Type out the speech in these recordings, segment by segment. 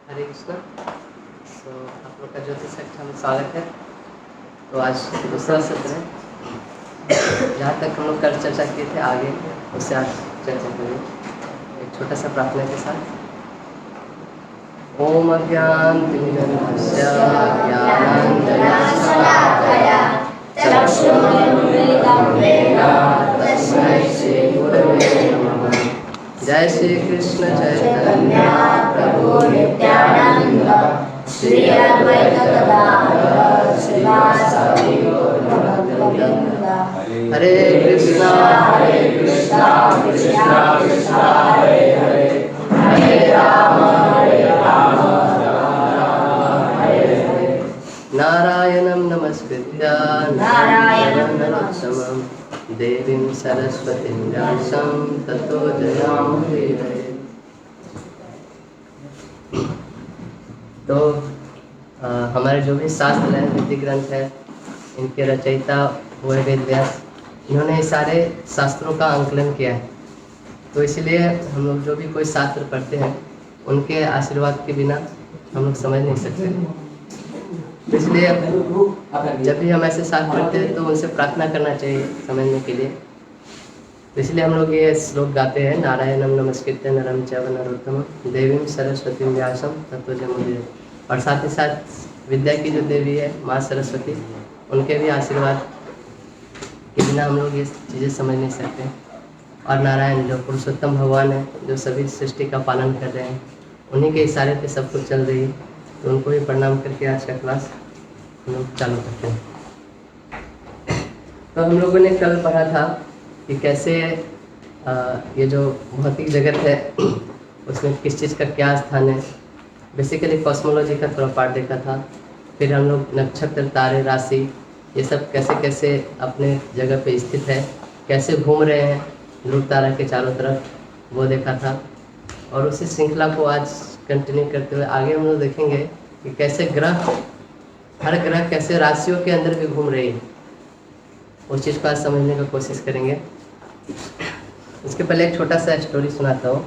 हरे कृष्णा। आप लोग का ज्योतिष कक्षा में स्वागत है। तो आज दूसरा सत्र है। जहाँ तक हम लोग कल चर्चा किए थे आगे उससे आज चर्चा करेंगे एक छोटा सा प्रार्थना के साथ। ओम अज्ञानतिमिरन्धस्य ज्ञानाञ्जनशलाकया चक्षुरुन्मीलितं येन तस्मै श्रीगुरवे नमः। जय श्री कृष्ण चैतन्य प्रभु नित्यानंद श्री अद्वैत गदाधर श्रीवासादि गौरभक्तवृंद। हरे कृष्णा कृष्णा कृष्णा हरे हरे हरे राम नारायणं नमस्कृत्य नारायणं नरोत्तमं देवीं सरस्वतीं व्यासं ततो जयामुदीरये। तो हमारे जो भी शास्त्र है, विधि ग्रंथ है, इनके रचयिता हुए वेद व्यास, इन्होंने सारे शास्त्रों का आंकलन किया है। तो इसलिए हम लोग जो भी कोई शास्त्र पढ़ते हैं उनके आशीर्वाद के बिना हम लोग समझ नहीं सकते। इसलिए जब भी हम ऐसे शास्त्र पढ़ते हैं तो उनसे प्रार्थना करना चाहिए समझने के लिए। इसलिए हम लोग ये श्लोक गाते हैं, नारायणं नमस्कृत्य नरं चैव नरोत्तमं देवीं सरस्वतीं व्यासं ततो जयमुदीरये। और साथ ही साथ विद्या की जो देवी है माँ सरस्वती, उनके भी आशीर्वाद के बिना हम लोग ये चीज़ें समझ नहीं सकते। और नारायण जो पुरुषोत्तम भगवान है, जो सभी सृष्टि का पालन कर रहे हैं, उन्हीं के इशारे पे सब कुछ चल रही है। तो उनको भी प्रणाम करके आज का क्लास हम लोग चालू करते हैं। तो हम लोगों ने कल पढ़ा था कि कैसे ये जो भौतिक जगत है उसमें किस चीज़ का क्या स्थान है। बेसिकली कॉस्मोलॉजी का थोड़ा पार्ट देखा था। फिर हम लोग नक्षत्र, तारे, राशि, ये सब कैसे कैसे अपने जगह पे स्थित है, कैसे घूम रहे हैं ध्रुव तारा के चारों तरफ, वो देखा था। और उसी श्रृंखला को आज कंटिन्यू करते हुए आगे हम लोग देखेंगे कि कैसे ग्रह, हर ग्रह कैसे राशियों के अंदर भी घूम रही है। उस चीज़ को आज समझने की कोशिश करेंगे। उसके पहले एक छोटा सा स्टोरी सुनाता हूँ।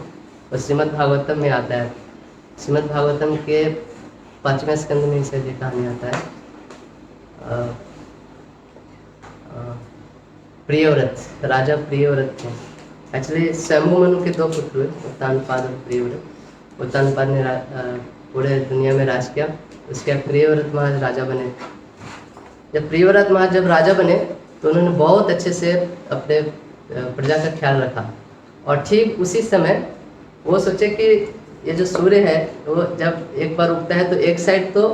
वो श्रीमद् भागवतम में आता है। श्रीमद् भागवतम के 5वें स्कंद में इसे ये कहानी आता है। प्रियव्रत, राजा प्रियव्रत थे। एक्चुअली शंभु मनु के दो पुत्र हुए, उत्तानपाद और प्रियव्रत। उत्तानपाद ने पूरे दुनिया में राज किया। उसके बाद प्रियव्रत महाराज राजा बने। जब प्रियव्रत महाराज जब राजा बने तो उन्होंने बहुत अच्छे से अपने प्रजा का ख्याल रखा। और ठीक उसी समय वो सोचे कि ये जो सूर्य है वो जब एक बार उगता है तो एक साइड तो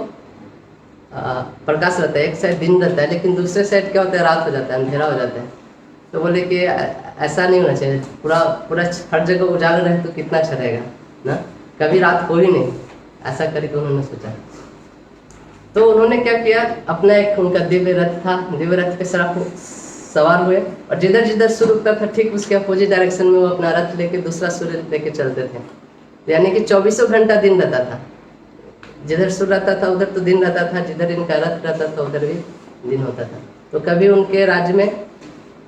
प्रकाश रहता है, एक साइड दिन रहता है, लेकिन दूसरे साइड क्या होता है, रात हो जाता है, अंधेरा हो जाता है। तो बोले कि ऐसा नहीं होना चाहिए, पूरा पूरा हर जगह उजागर रहे तो कितना अच्छा रहेगा ना, कभी रात हो ही नहीं, ऐसा करके उन्होंने सोचा। तो उन्होंने क्या किया, अपना एक उनका दिव्य रथ था, दिव्य रथ पे सवार हुए और जिधर जिधर सूर्य उगता था ठीक उसके अपोजिट डायरेक्शन में वो अपना रथ लेके दूसरा सूर्य लेके चलते थे। यानी कि 24 घंटा दिन रहता था। जिधर सूर्य रहता था उधर तो दिन रहता था, जिधर इनका रथ रहता था उधर भी दिन होता था। तो कभी उनके राज्य में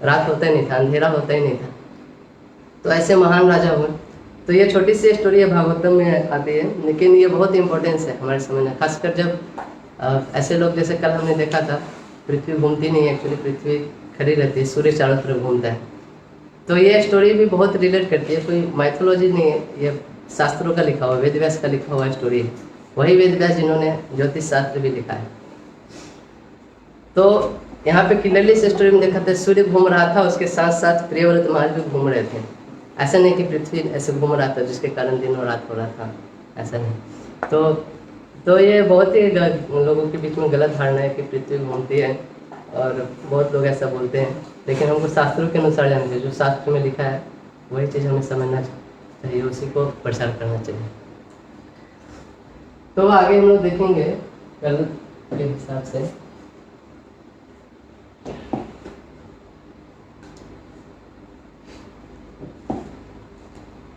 रात होता ही नहीं था, अंधेरा होता ही नहीं था। तो ऐसे महान राजा हुए। तो ये छोटी सी स्टोरी है, भागवतम में आती है, लेकिन ये बहुत इंपॉर्टेंस है हमारे समझना। खासकर जब ऐसे लोग, जैसे कल हमने देखा था, पृथ्वी घूमती नहीं है, एक्चुअली पृथ्वी खड़ी रहती है, सूर्य चारों तरफ घूमता है। तो ये स्टोरी भी बहुत रिलेट करती है, कोई माइथोलॉजी नहीं है, ये शास्त्रों का लिखा हुआ, वेद व्यास का लिखा हुआ स्टोरी है। वही वेद व्यास जिन्होंने ज्योतिष शास्त्र भी लिखा है। तो यहाँ पे क्लियरली से स्टोरी में देखा था, सूर्य घूम रहा था, उसके साथ साथ प्रियव्रत महाराज भी घूम रहे थे। ऐसा नहीं कि पृथ्वी ऐसे घूम रहा था जिसके कारण दिन और रात हो रहा था, ऐसा नहीं। तो ये बहुत ही लोगों के बीच में गलत धारणा है कि पृथ्वी घूमती है, और बहुत लोग ऐसा बोलते हैं। लेकिन हमको शास्त्रों के अनुसार जानना चाहिए, जो शास्त्र में लिखा है वही चीज़ हमें समझना चाहिए, उसी को प्रचार करना चाहिए। तो आगे हम लोग देखेंगे कल के हिसाब से।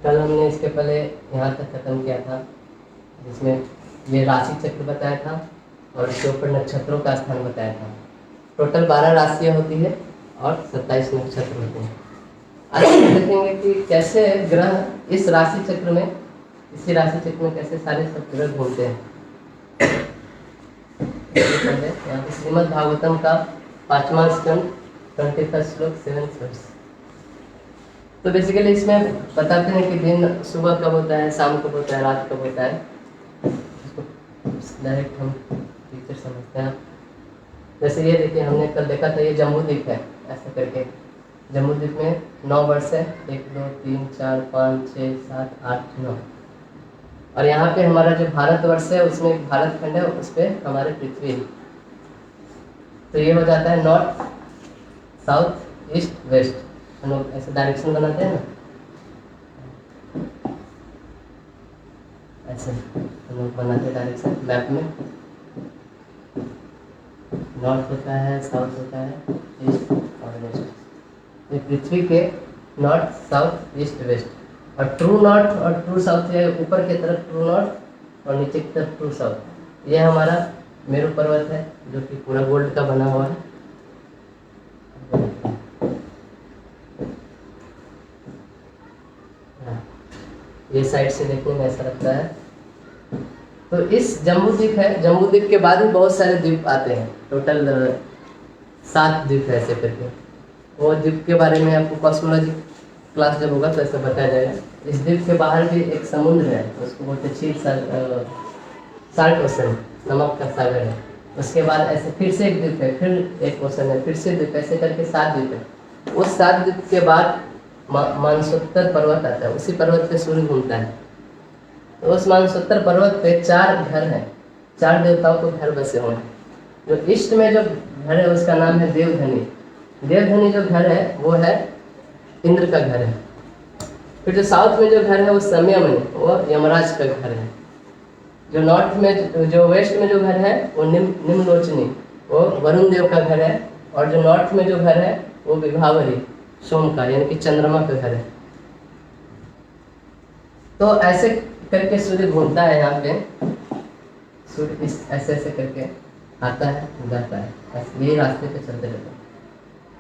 कल हमने इसके पहले यहाँ तक खत्म किया था, जिसमें ये राशि चक्र बताया था और इसके ऊपर नक्षत्रों का स्थान बताया था। टोटल 12 राशियाँ होती है और 27 नक्षत्र होते हैं। आज हम देखेंगे कि कैसे ग्रह इस राशि चक्र में इसी राशि चक्र में कैसे सारे सब ग्रह घूमते हैं। यहाँ पे श्रीमद् भागवतम का 5वां स्कंद 21 श्लोक 7 वर्स। तो बेसिकली इसमें बताते हैं कि दिन सुबह कब होता है, शाम कब होता है, रात कब होता है। डायरेक्ट हम टीचर समझते हैं। जैसे ये देखिए, हमने कल देखा था, ये जम्बूद्वीप है ऐसा करके। जम्बूद्वीप में 9 वर्ष है, 1 2 3 4 5 6 7 8 9। और यहाँ पे हमारा जो भारतवर्ष है उसमें एक भारत खंड है, उस पर हमारे पृथ्वी है। तो ये हो जाता है नॉर्थ साउथ ईस्ट वेस्ट। हम लोग ऐसे डायरेक्शन बनाते हैं ना, ऐसे हम लोग बनाते हैं डायरेक्शन मैप में। नॉर्थ होता है, साउथ होता है, ईस्ट और वेस्ट। ये पृथ्वी के नॉर्थ साउथ ईस्ट वेस्ट। और ट्रू नॉर्थ और ट्रू साउथ, ये ऊपर की तरफ ट्रू नॉर्थ और नीचे की तरफ ट्रू साउथ। ये हमारा मेरू पर्वत है जो कि पूरा गोल्ड का बना हुआ है। ये साइड से देखने में ऐसा लगता है। तो इस जम्बूद्वीप है, जम्बूद्वीप के बाद भी बहुत सारे द्वीप आते हैं। टोटल 7 द्वीप है ऐसे करके। वो द्वीप के बारे में आपको कॉस्मोलॉजी क्लास जब होगा तो ऐसा बताया जाएगा। इस द्वीप के बाहर भी एक समुद्र है, उसको बोलते हैं साल्ट ओशन, नमक का सागर है। उसके बाद ऐसे फिर से एक द्वीप है, फिर एक ओशन है, फिर से द्वीप, ऐसे करके 7 द्वीप है। उस 7 द्वीप के बाद मानसोत्तर पर्वत आता है, उसी पर्वत पे सूर्य घूमता है। तो उस मानसोत्तर पर्वत पे 4 घर हैं, 4 देवताओं को घर बसे हुए हैं। जो ईस्ट में जो घर है उसका नाम है देवधनी। देवधनी जो घर है वो है इंद्र का घर है। फिर जो साउथ में जो घर है वो संयमनी, वो यमराज का घर है। जो नॉर्थ में जो वेस्ट में जो घर है वो निम्नलोचनी, वो वरुण देव का घर है। और जो नॉर्थ में जो घर है वो विभावरी, सोम का यानी कि चंद्रमा का घर है। तो ऐसे करके सूर्य घूमता है। यहाँ पे सूर्य इस ऐसे ऐसे करके आता है जाता है, ऐसे यही रास्ते पे चलते रहते हैं।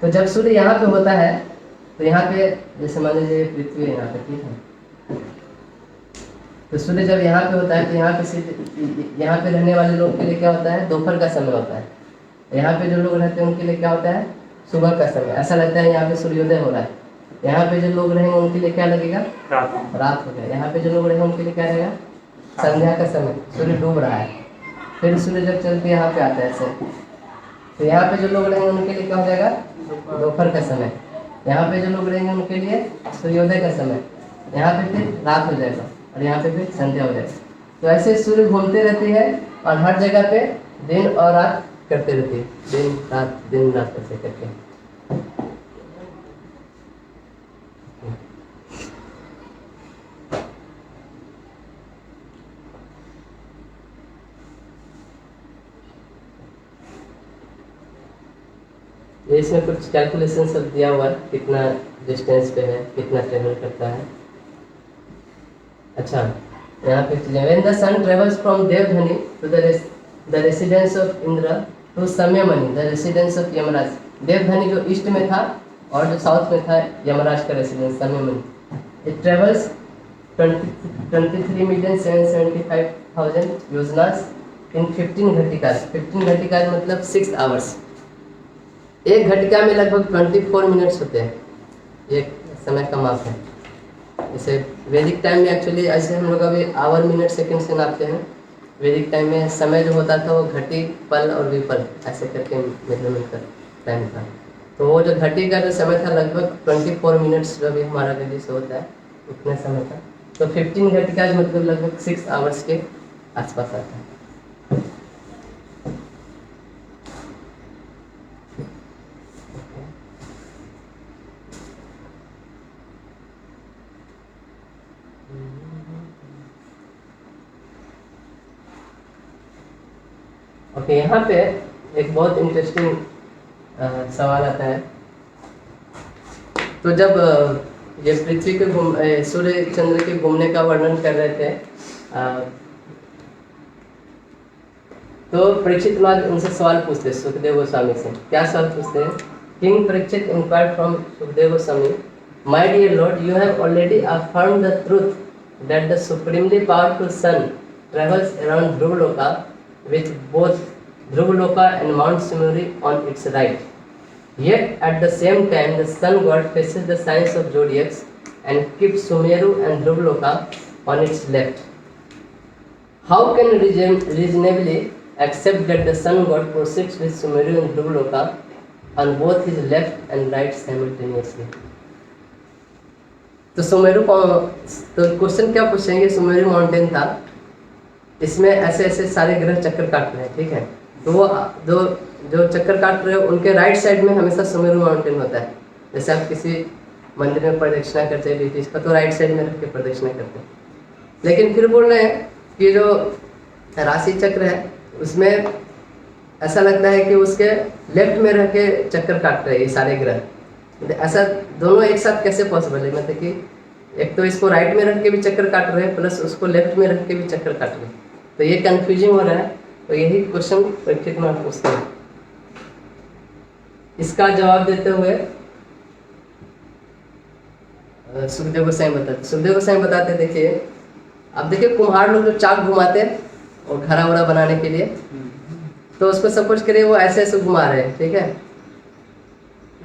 तो जब सूर्य यहाँ पे होता है तो यहाँ पे जैसे मान लीजिए पृथ्वी है यहाँ पे, ठीक है। तो सूर्य जब यहाँ पे होता है तो यहाँ पे रहने वाले लोग के लिए क्या होता है, दोपहर का समय होता है। यहाँ पे जो लोग रहते हैं उनके लिए क्या होता है, सुबह का समय। ऐसा लगता है यहाँ पे सूर्योदय हो रहा है। यहाँ पे जो लोग रहेंगे उनके लिए क्या लगेगा, रात हो गया। यहाँ पे जो लोग रहेंगे उनके लिए क्या रहेगा, संध्या का समय, सूर्य डूब रहा है। फिर सूर्य जब चल के यहाँ पे आता है ऐसे, तो यहाँ पे जो लोग रहेंगे उनके लिए क्या हो जाएगा, दोपहर का समय। यहाँ पे जो लोग रहेंगे उनके लिए सूर्योदय का समय। यहाँ पे फिर रात हो जाएगा और यहाँ पे फिर संध्या हो जाएगा। तो ऐसे सूर्य घूमते रहती है और हर जगह पे दिन और रात करते रहती है, दिन रात ऐसे करके। ये इसमें कुछ कैलकुलेशन सब दिया हुआ है, कितना डिस्टेंस पे है, कितना ट्रेवल करता है। अच्छा, यहाँ पे when the sun travels from Devdhani to the residence of Indra to Samyamani the residence of Yamraj. Devdhani जो ईस्ट में था और जो साउथ में था यमराज का रेसिडेंस संयमनी। इट ट्रेवल्स 23,775,000 योजनास इन 15 घटिकास। 15 घटिकास मतलब 6 आवर्स। एक घटिका में लगभग 24 मिनट्स होते हैं, एक समय का माप है। जैसे वैदिक टाइम में एक्चुअली ऐसे हम लोग अभी आवर मिनट सेकंड से नापते हैं। वैदिक टाइम में समय जो होता था वो घटी, पल और विपल ऐसे करके मेजरमेंट का टाइम था। तो वो जो घटी का जो समय था लगभग 24 मिनट्स जो भी हमारा वैदिक से होता है उतने समय था। तो 15 घटिका मतलब लगभग 6 आवर्स के आसपास आता है। ओके, यहाँ पे एक बहुत इंटरेस्टिंग सवाल आता है। तो जब ये पृथ्वी के सूर्य चंद्र के घूमने का वर्णन कर रहे थे तो परीक्षित महाराज उनसे सवाल पूछते सुखदेव गोस्वामी से। क्या सवाल पूछते हैं? King Parikshit inquired from Sukhdev Goswami, my dear lord, you have already affirmed the truth that the supremely powerful sun travels around Dhruvaloka with both Dhruvaloka and Mount Sumeru on its right. Yet at the same time the sun god faces the signs of zodiacs and keeps Sumeru and Dhruvaloka on its left. How can reasonably accept that the sun god proceeds with Sumeru and Dhruvaloka on both his left and right simultaneously? तो सुमेरु तो question क्या पूछेंगे, Sumeru mountain था, इसमें ऐसे ऐसे सारे ग्रह चक्कर काट रहे हैं, ठीक है, तो वो जो चक्कर काट रहे हैं उनके राइट साइड में हमेशा सुमेरु माउंटेन होता है। जैसे आप किसी मंदिर में प्रदक्षिणा करते हैं ब्रिटिश का, तो राइट साइड में रख के प्रदक्षिणा करते हैं। लेकिन फिर बोल रहे हैं कि जो राशि चक्र है उसमें ऐसा लगता है कि उसके लेफ्ट में रह के चक्कर काट रहे हैं ये सारे ग्रह। ऐसा दोनों एक साथ कैसे पॉसिबल है, मतलब कि एक तो इसको राइट में रख के भी चक्कर काट रहे हैं प्लस उसको लेफ्ट में रख के भी चक्कर काट रहे हैं, तो ये कंफ्यूजिंग हो रहा है। तो यही क्वेश्चन परीक्षित में पूछते हैं। इसका जवाब देते हुए सुखदेव गोस्वामी बताते, देखिए अब देखिए कुम्हार लोग जो चाक घुमाते हैं और घड़ा वड़ा बनाने के लिए, तो उसको सपोज करिए वो ऐसे ऐसे घुमा रहे हैं, ठीक है,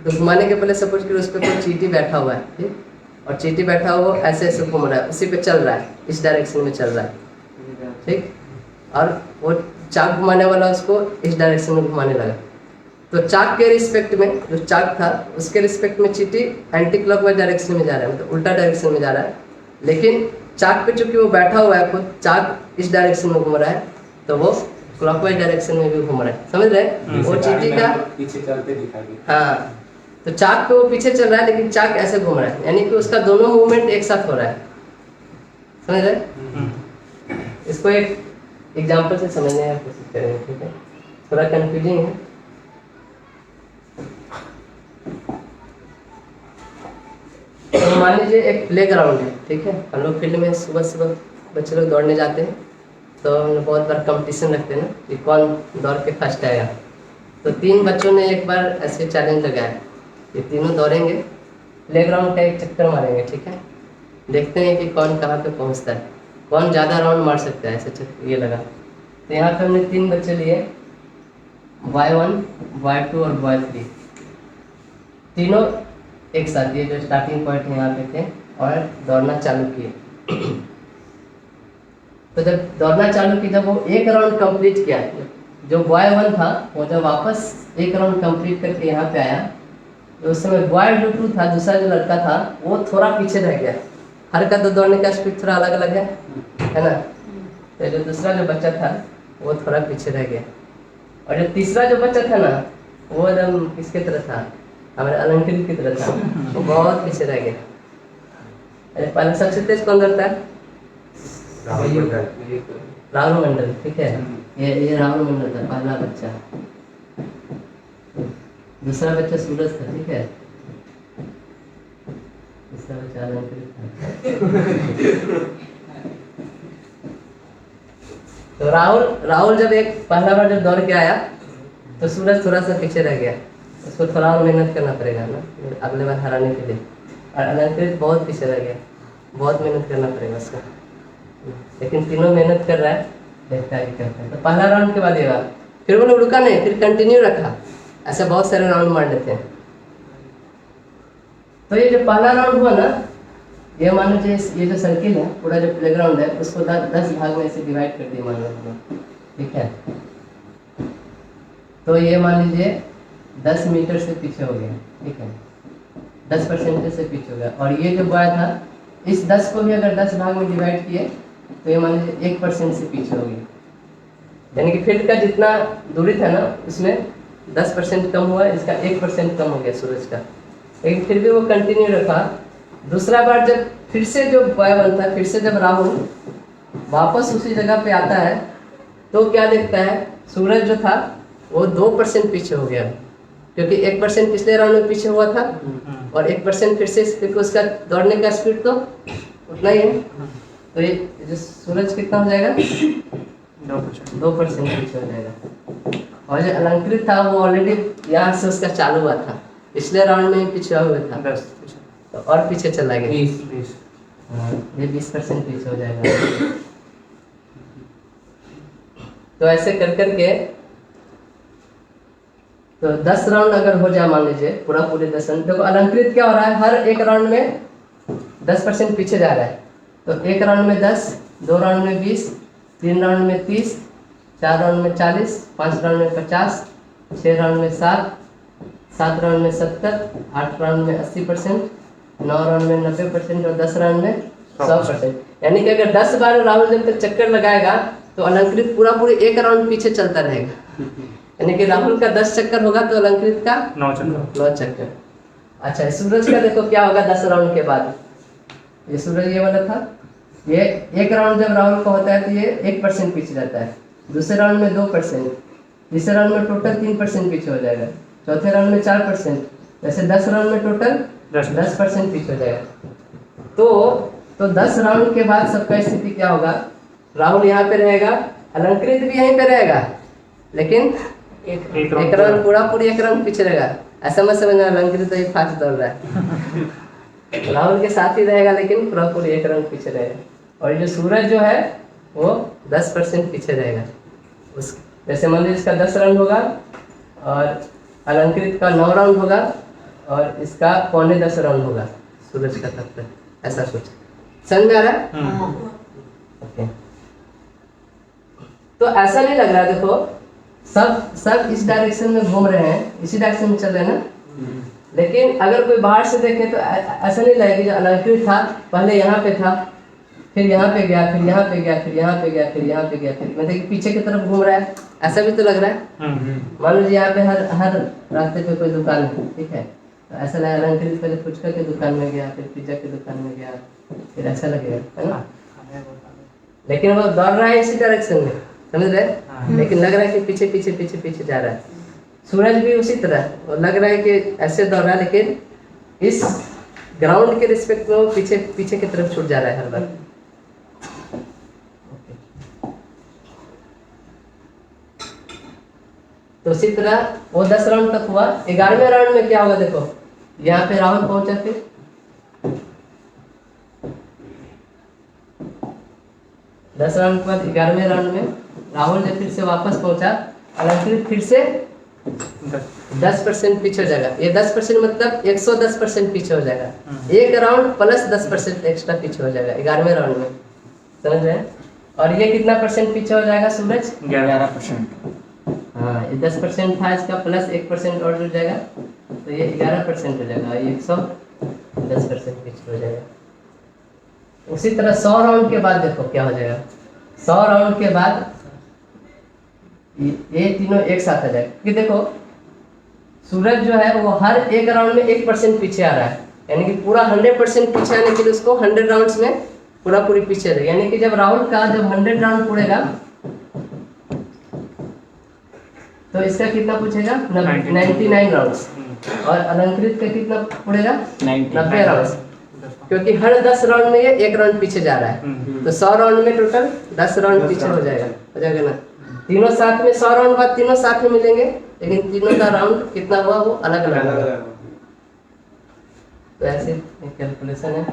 तो घुमाने के पहले सपोज करिए उस पर कोई चींटी बैठा हुआ है, ठीक, और चींटी बैठा हुआ ऐसे ऐसे घूम रहा है, उसी पे चल रहा है, इस डायरेक्शन में चल रहा है, ठीक, और वो चाक घुमाने वाला उसको इस डायरेक्शन में घुमाने लगा। तो चाक के रिस्पेक्ट में जो चाक था उसके रिस्पेक्ट में चींटी एंटी क्लॉकवाइज डायरेक्शन में जा रहा है, मतलब उल्टा डायरेक्शन में जा रहा है, लेकिन चाक पे चूंकि वो बैठा हुआ है खुद, चाक इस डायरेक्शन में घूम रहा है तो वो क्लॉकवाइज डायरेक्शन में भी घूम रहा है, समझ रहे हैं? वो चींटी का पीछे चलते दिखाई दे, हाँ, तो चाक पे वो पीछे चल रहा है लेकिन चाक ऐसे घूम रहा है, यानी कि उसका दोनों मूवमेंट एक साथ हो रहा है, समझ रहे? इसको एक एग्जांपल से समझने की कोशिश करेंगे, ठीक है, थोड़ा कंफ्यूजिंग है। तो मान लीजिए एक प्ले ग्राउंड है, ठीक है, हम लोग फील्ड में सुबह सुबह बच्चे लोग दौड़ने जाते हैं, तो हम लोग बहुत बार कंपटीशन रखते हैं ना कि कौन दौड़ के फर्स्ट आएगा। तो 3 बच्चों ने एक बार ऐसे चैलेंज लगाया, ये तीनों दौड़ेंगे, प्लेग्राउंड का एक चक्कर मारेंगे, ठीक है, देखते हैं कि कौन कहाँ पे पहुँचता है, कौन ज़्यादा राउंड मार सकता है, ऐसे चक्कर ये लगा। तो यहाँ पे हमने 3 बच्चे लिए, Y1, Y2 और Y3, तीनों एक साथ, ये जो स्टार्टिंग पॉइंट यहाँ पे थे और दौड़ना चालू किए। तो जब दौड़ना चालू की, जब वो एक राउंड कंप्लीट किया, जो Y1 था वो जब वापस एक राउंड कंप्लीट करके यहाँ पे आया, तो उस समय Y2 था, दूसरा जो लड़का था वो थोड़ा पीछे रह गया। हर का तो दौड़ने का स्पीड थोड़ा अलग अलग है ना, तो जो दूसरा जो बच्चा था वो थोड़ा पीछे रह गया, और जो तीसरा जो बच्चा था ना वो एकदम किसके तरह था, हमारे अलंकृत की तरह था, वो बहुत पीछे रह गया। अरे पहले सबसे तेज कौन दौड़ता है? राहुल मंडल, ठीक है, ये राहुल मंडल था पहला बच्चा, दूसरा बच्चा सूरज था, ठीक है, तीसरा बच्चा अलंकृत था। तो राहुल जब एक पहला बार जब दौड़ के आया तो सूरज थोड़ा सा पीछे रह गया, उसको थोड़ा और मेहनत करना पड़ेगा ना अगले बार हराने के लिए, और अलंकृत बहुत पीछे रह गया, बहुत मेहनत करना पड़ेगा उसको, लेकिन तीनों मेहनत कर रहा है, देखता है करता है। तो पहला राउंड के बाद ये बात, फिर वो लोग रुका नहीं, फिर कंटिन्यू रखा, ऐसे बहुत सारे राउंड मार लेते हैं। तो ये जो पहला राउंड हुआ ना, ये मान लीजिए ये जो सर्किल है, पूरा जो प्लेग्राउंड है, उसको 10 भाग में ऐसे डिवाइड कर दिया मान लीजिए, ठीक है, तो ये मान लीजिए 10 मीटर से पीछे हो गया, ठीक है, 10% से पीछे हो गया, और ये जो बॉय था इस 10 को भी अगर 10 भाग में डिवाइड किए तो ये मान लीजिए 1% से पीछे हो गया, यानी कि फील्ड का जितना दूरी था ना उसमें 10% कम हुआ, इसका 1% कम हो गया सूरज का, लेकिन फिर भी वो कंटिन्यू रखा। दूसरा बार जब फिर से जो बॉय बनता है, फिर से जब राहुल वापस उसी जगह पे आता है तो क्या देखता है, सूरज जो था वो 2% पीछे हो गया, क्योंकि 1% पिछले राउंड में पीछे हुआ था और 1% फिर से, क्योंकि उसका दौड़ने का स्पीड तो उतना ही है, तो ये जो सूरज कितना हो जाएगा, 2% पीछे हो जाएगा। और जो अलंकृत था वो ऑलरेडी यहाँ से उसका चालू हुआ था, पिछले राउंड में पीछे हुआ था, तो और पीछे चला गया, हाँ, ये 20% पीछे हो जाएगा। तो ऐसे कर करके तो 10 राउंड अगर हो जाए, मान लीजिए पूरे 10 राउंड। देखो अलंकृत क्या हो रहा है, हर एक राउंड में 10% पीछे जा रहा है। तो एक राउंड में 10, 2 राउंड में 20, 3 राउंड में 30, 4 राउंड में 40, 5 राउंड में 50, 6 राउंड में 60, 7 राउंड में 70, 8 राउंड में 80%, 9 राउंड में 90% और 10 राउंड में 100%। यानी कि अगर 10 बार राहुल जब तक चक्कर लगाएगा तो अलंकृत पूरे एक राउंड पीछे चलता रहेगा। यानी कि राहुल का 10 चक्कर होगा तो अलंकृत का 9 चक्कर। अच्छा, सूरज का देखो क्या होगा 10 राउंड के बाद। ये सूरज ये वाला था, ये एक राउंड जब राहुल का होता है तो ये 1% पीछे जाता है, दूसरे राउंड में 2%, तीसरे राउंड में टोटल 3% पीछे हो जाएगा, चौथे राउंड में 4%, जैसे 10 राउंड में टोटल 10% पीछे हो जाएगा। तो 10 राउंड के बाद सबका स्थिति क्या होगा, राहुल यहाँ पे रहेगा, अलंकृत भी यहीं पे रहेगा, लेकिन एक राउंड पूरी एक राउंड पीछे रहेगा। ऐसा मत समझना अलंकृत तो एक फास्ट दौड़ रहा है। राहुल के साथ ही रहेगा लेकिन पूरी एक राउंड पीछे रहेगा। और जो सूरज जो है वो 10% पीछे रहेगा। उस जैसे मान लीजिए इसका 10 राउंड होगा और अलंकृत का 9 राउंड होगा और इसका 9.25 राउंड होगा सूरज का तब तक। ऐसा सोच समझ में आ रहा है? ओके। तो ऐसा नहीं लग रहा है, देखो सब इस डायरेक्शन में घूम रहे हैं, इसी डायरेक्शन में चल रहे हैं ना। लेकिन अगर कोई बाहर से देखे तो ऐसा नहीं लगेगा कि जो अलंकृत था पहले यहाँ पे था, फिर यहाँ पे गया, फिर यहाँ पे गया, फिर यहाँ पे गया, फिर यहाँ पे गया, फिर मतलब कि पीछे की तरफ घूम रहा है। ऐसा भी तो लग रहा है। मान लीजिए यहाँ पे हर रास्ते पे कोई दुकान है, ठीक है, तो ऐसा लगा अलंकृत पहले फुचका की दुकान में गया, फिर पिज्जा की दुकान में गया, फिर ऐसा लगेगा, है ना। लेकिन वो दौड़ रहा है इसी डायरेक्शन में, समझ रहे। लेकिन लग रहा है कि पीछे पीछे पीछे पीछे जा रहा है। सूरज भी उसी तरह, और लग रहा है कि ऐसे दौड़ रहा है, लेकिन इस ग्राउंड के रिस्पेक्ट में वो पीछे पीछे की तरफ छूट जा रहा है हर बार। तो इसी तरह वो 10 राउंड तक हुआ। 11वें राउंड में क्या होगा, देखो यहाँ पे राहुल पहुंचा, फिर 10 राउंड के बाद 11वें राउंड में राहुल जब फिर से वापस पहुंचा, अलंकृत फिर से 10% पीछे हो जाएगा। ये 10% मतलब 110% पीछे हो जाएगा। एक राउंड प्लस 10% एक्स्ट्रा पीछे हो जाएगा 11वें राउंड में, समझ रहे हैं। और ये कितना परसेंट पीछे हो जाएगा सूरज? 11%। हाँ, ये 10% था, इसका प्लस 1% और जुड़ जाएगा तो ये 11% हो जाएगा, ये 110% पीछे हो जाएगा। उसी तरह 100 राउंड के बाद देखो क्या हो जाएगा। 100 राउंड के बाद ये तीनों एक साथ आ जाएगा, क्योंकि देखो सूरज जो है वो हर एक राउंड में 1% पीछे आ रहा है, यानी कि पूरा 100% पीछे आने के लिए उसको 100 राउंड्स में पूरी पीछे रहेगा। यानी कि जब राहुल का जब 100 राउंड पूरेगा तो इसका कितना पूछेगा? 99 राउंड्स। और अलंकृत का कितना पूरेगा? 90 राउंड्स, क्योंकि हर 10 राउंड में ये एक राउंड पीछे जा रहा है। तो 100 राउंड में टोटल 10 राउंड पीछे हो जाएगा ना। तीनों साथ में 100 राउंड बाद तीनों साथ में मिलेंगे, लेकिन तीनों का राउंड कितना हुआ वो अलग अलग होगा। तो ऐसे कैलकुलेशन है,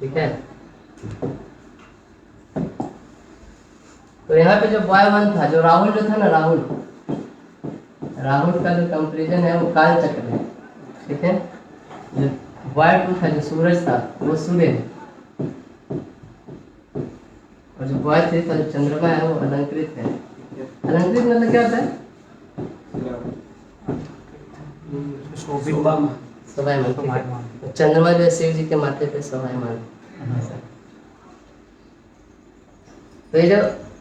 ठीक है। तो यहाँ पे जो बॉय 1 था, जो राहुल जो था ना, राहुल का जो कंपेरिजन है वो काल चक्र है, ठीक है। जो बॉय 2 था, जो सूरज था, वो सूर्य है। और जो बॉय 3 था, जो चंद्रमा है, वो अलंकृत है। अलंकृत मतलब क्या होता है? शोभायमान। चंद्रमा जो है शिव जी के माथे पे शोभायमान। तो ये जो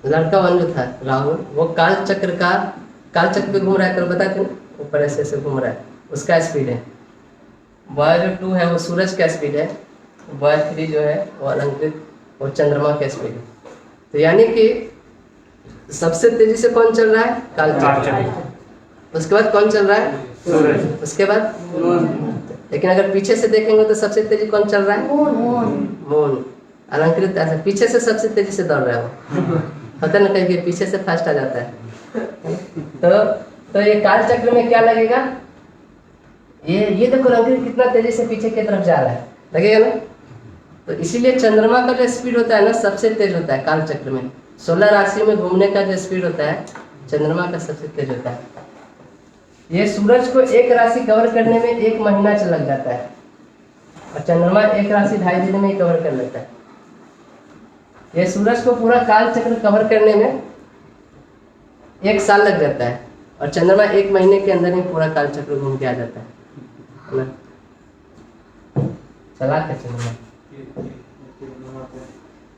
लड़का 1 जो था राहुल, वो काल चक्र पे घूम रहा है, कल बताते हैं ऊपर ऐसे घूम रहा है, उसका स्पीड है। बॉय जो 2 है वो सूरज का स्पीड है, बॉय 3 जो है वो अलंकृत और चंद्रमा का स्पीड है। तो यानी कि सबसे तेजी से कौन चल रहा है? काल चक्र। उसके बाद कौन चल रहा है? सूरज। उसके बाद लेकिन अगर पीछे से देखेंगे तो सबसे तेजी कौन चल रहा है? मून। अलंकृत ऐसा पीछे से सबसे तेजी से दौड़ रहा है वो। होता ना कहीं पीछे से फास्ट आ जाता है। तो ये काल चक्र में क्या लगेगा? ये देखो अलंकृत कितना तेजी से पीछे की तरफ जा रहा है, लगेगा ना। तो इसीलिए चंद्रमा का जो स्पीड होता है ना सबसे तेज होता है काल चक्र में। 16 राशि में घूमने का जो स्पीड होता है चंद्रमा का सबसे तेज होता है। ये सूरज को एक राशि कवर करने में 1 महीना लग जाता है और चंद्रमा एक राशि 2.5 दिन में ही कवर कर लेता है। ये सूरज को पूरा काल चक्र कवर करने में 1 साल लग जाता है और चंद्रमा 1 महीने के अंदर ही पूरा काल चक्र घूम के आ जाता है ना। चला के चंद्रमा।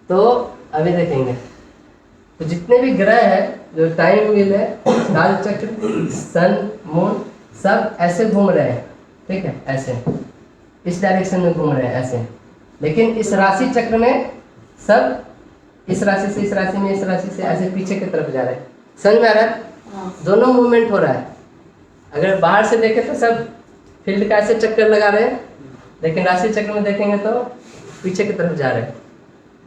तो अभी देखेंगे तो जितने भी ग्रह है जो टाइम व्हील है काल चक्र सन मून सब ऐसे घूम रहे हैं, ठीक है, ऐसे इस डायरेक्शन में घूम रहे हैं ऐसे। लेकिन इस राशि चक्र में सब इस राशि से इस राशि में इस राशि से ऐसे पीछे की तरफ जा रहे हैं। समझ में आ रहा है? दोनों मूवमेंट हो रहा है। अगर बाहर से देखें तो सब फील्ड का ऐसे चक्कर लगा रहे हैं, लेकिन राशि चक्र में देखेंगे तो पीछे की तरफ जा रहे हैं,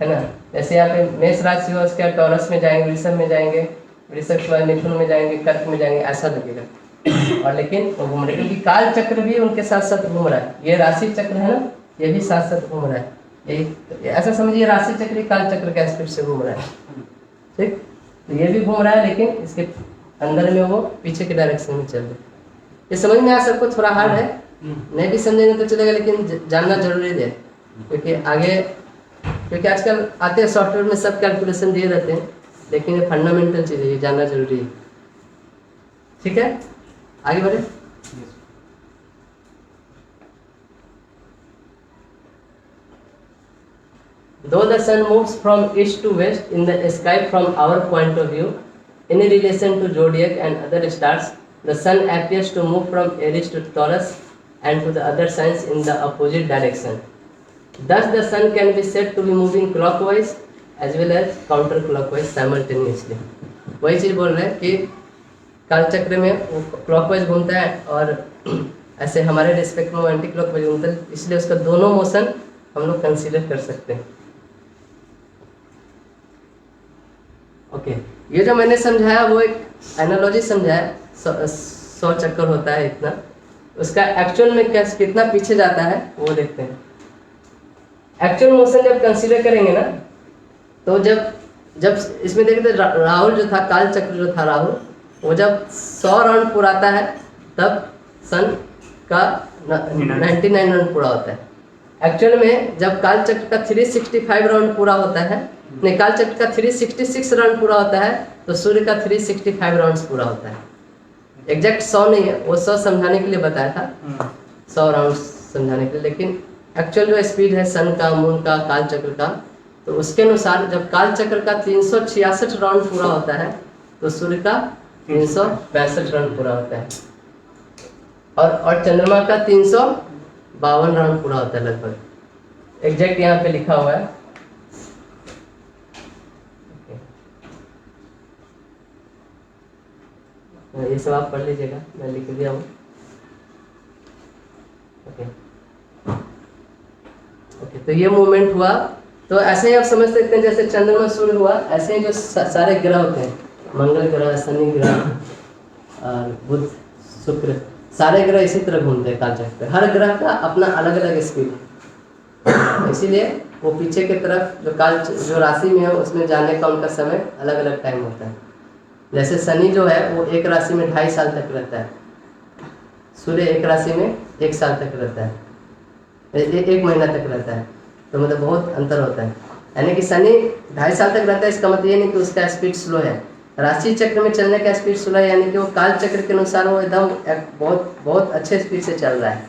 है ना। जैसे यहाँ पे मेष राशि हो उसके टॉरस में जाएंगे, वृषभ में जाएंगे, वृषभ के बाद मिथुन में जाएंगे, कर्क में जाएंगे, ऐसा लगेगा। और लेकिन वो घूम रहे क्योंकि काल चक्र भी उनके साथ साथ घूम रहा है। ये राशि चक्र है ना, ये भी साथ साथ घूम रहा है। ये ऐसा समझिए राशि चक्र काल चक्र के स्पीड से घूम रहा है, ठीक। तो ये भी घूम रहा है लेकिन इसके अंदर में वो पीछे के डायरेक्शन में चल रहा है। ये समझ में आ सबको थोड़ा हार्ड है, नहीं भी समझेंगे तो चलेगा, लेकिन जानना जरूरी है क्योंकि आगे क्योंकि आजकल आते हैं सॉफ्टवेयर में सब कैलकुलेशन दिए रहते हैं, लेकिन ये फंडामेंटल चीज़ है, ये जानना जरूरी है, ठीक है। आगे बढ़े। Though the sun moves from east to west in the sky from our point of view, in relation to zodiac and other stars, the sun appears to move from Aries to Taurus and to the other signs in the opposite direction. Thus, the sun can be said to be moving clockwise as well as counterclockwise simultaneously. वही चीज़ बोल रहे हैं कि काल चक्र में वो clockwise घूमता है और ऐसे हमारे रिस्पेक्ट में एंटी क्लॉकवाइज घूमता है, इसलिए उसका दोनों मोशन हम लोग कंसीडर कर सकते हैं। ओके, ये जो मैंने समझाया वो एक एनालॉजी समझाया। 100 चक्कर होता है इतना, उसका एक्चुअल में कितना पीछे जाता है वो देखते हैं। एक्चुअल मोशन जब कंसीडर करेंगे ना तो जब इसमें देखते राहुल जो था, काल चक्र जो था राहुल, वो जब 100 राउंड पुराता है तब सन का 99 राउंड पूरा होता है। एक्चुअल में जब काल चक्र का 365 राउंड पूरा होता है, नहीं काल चक्र का 366 राउंड पूरा होता है तो सूर्य का 365 राउंड्स पूरा होता है। एग्जैक्ट 100 नहीं है, वो 100 समझाने के लिए बताया था, 100 राउंड समझाने के लिए। लेकिन एक्चुअल जो स्पीड है सन का, मून का, काल चक्र का, तो उसके अनुसार जब काल चक्र का 366 राउंड पूरा होता है तो सूर्य का 362 राउंड पूरा होता है और चंद्रमा का 352 राउंड पूरा होता है लगभग। एग्जैक्ट यहाँ पे लिखा हुआ है। ये सब आप पढ़ लीजिएगा, मैं लिख दिया हूँ। ओके, तो ये मूवमेंट हुआ। तो ऐसे ही आप समझ सकते हैं जैसे चंद्रमा सूर्य हुआ, ऐसे ही जो सारे ग्रह होते हैं, मंगल ग्रह, शनि ग्रह और बुध, शुक्र, सारे ग्रह इसी तरह घूमते हैं काल चक्र पे। हर ग्रह का अपना अलग अलग स्पीड, इसीलिए वो पीछे की तरफ जो राशि में है उसमें जाने का उनका समय अलग अलग टाइम होता है। जैसे शनि जो है वो एक राशि में 2.5 साल तक रहता है, सूर्य एक राशि में 1 साल तक रहता है, 1 महीना तक रहता है, तो मतलब बहुत अंतर होता है। यानी कि शनि 2.5 साल तक रहता है, इसका मतलब ये नहीं कि उसका स्पीड स्लो है। राशि चक्र में चलने का स्पीड स्लो है, यानी कि वो काल चक्र के अनुसार वो एकदम बहुत अच्छे स्पीड से चल रहा है,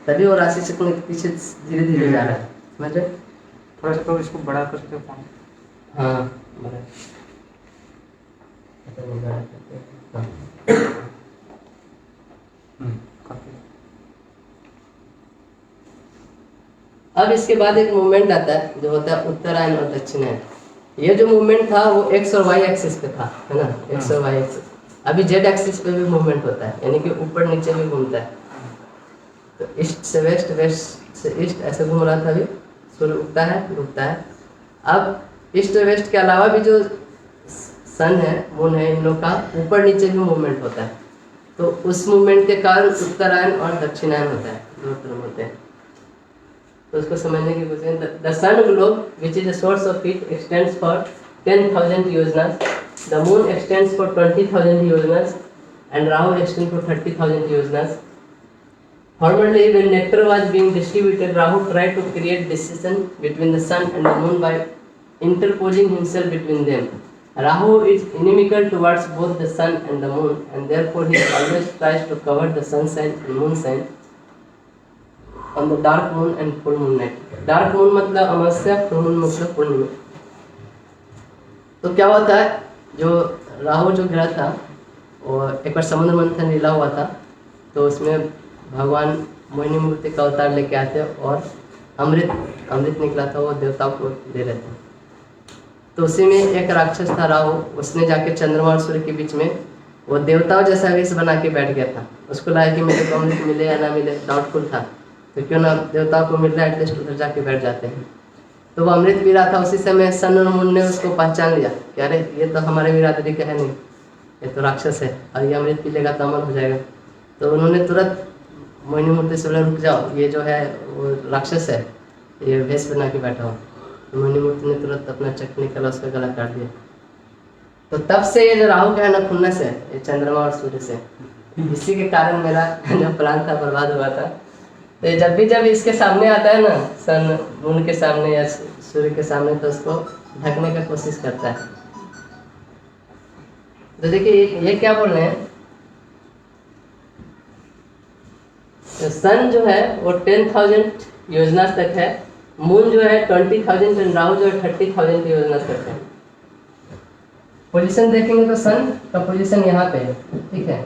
तभी वो राशि चक्र में पीछे धीरे धीरे जा रहा है। समझ रहे? थोड़ा सा तो इसको बड़ा करते हो। हाँ बड़ा। अब इसके बाद एक मूवमेंट आता है जो होता है उत्तरायण और दक्षिणायन। ये जो मूवमेंट था वो एक्स और वाई एक्सिस पे था, है ना, एक्स और वाई एक्सिस। अभी जेड एक्सिस पे भी मूवमेंट होता है, यानी कि ऊपर नीचे भी घूमता है। तो ईस्ट से वेस्ट, वेस्ट से ईस्ट ऐसे घूम रहा था। अभी सूर्य उगता है, डूबता है। अब ईस्ट और वेस्ट के अलावा भी जो सन है, मून है, इन लोग का ऊपर नीचे भी मूवमेंट होता है। तो उस मूवमेंट के कारण उत्तरायण और दक्षिणायन होता है, दो तरफ होते हैं। तो उसको समझने की कोशिश। The sun globe which is a source of heat extends for 10,000 योजनास, द मून एक्सटेंड्स फॉर 20,000 योजनास, and Rahu extends for 30,000 yojanas. Formerly, when nectar was being distributed, Rahu tried to create distinction between the sun and the moon by interposing himself between them. Rahu is inimical towards both the sun and the moon, and therefore he always tries to cover the sunshine and moonshine on the dark moon and full moon night. Dark moon मतलब अमावस्या, full moon मतलब पूर्णिमा। तो क्या होता है, जो राहु जो ग्रह था और एक बार समुद्र मंथन लीला हुआ था, तो उसमें भगवान मोहिनी मूर्ति का अवतार लेके आते और अमृत निकला था, वो देवताओं को दे रहे थे। तो उसी में एक राक्षस था राहु, उसने जाके चंद्रमा और सूर्य के बीच में वो देवताओं जैसा वेश बना के बैठ गया था। उसको लगा कि मेरे को अमृत मिले या ना मिले, डाउटफुल था, तो क्यों ना देवताओं को मिल रहा है, एटलीस्ट उधर जाके बैठ जाते हैं। तो वो अमृत पी रहा था। उसी समय सन और मून ने उसको पहचान लिया कि अरे ये तो हमारे बिरादरी का है नहीं, ये तो राक्षस है और ये अमृत पी लेगा तो अमर हो जाएगा। तो उन्होंने तुरंत मोहिनी मूर्ति से बोला, रुक जाओ, ये जो है वो राक्षस है, ये वेश बना के बैठा हो। तो मोहिनी मूर्ति ने तुरंत अपना चक्र निकाला, उसका गला काट दिया। तो तब से ये जो राहु का है ना खुन्नस है, ये चंद्रमा और सूर्य से, इसी के कारण मेरा जो प्लान था बर्बाद हुआ था। तो जब इसके सामने आता है ना, सन मून के सामने या सूर्य के सामने, तो उसको ढकने का कोशिश करता है। तो देखिए ये क्या बोल रहे हैं, तो सन जो है वो 10,000 योजना तक है, मून जो है 20,000 एंड राहु जो है 30,000 योजना तक है। पोजीशन देखेंगे तो सन का पोजीशन यहाँ पे है, ठीक है।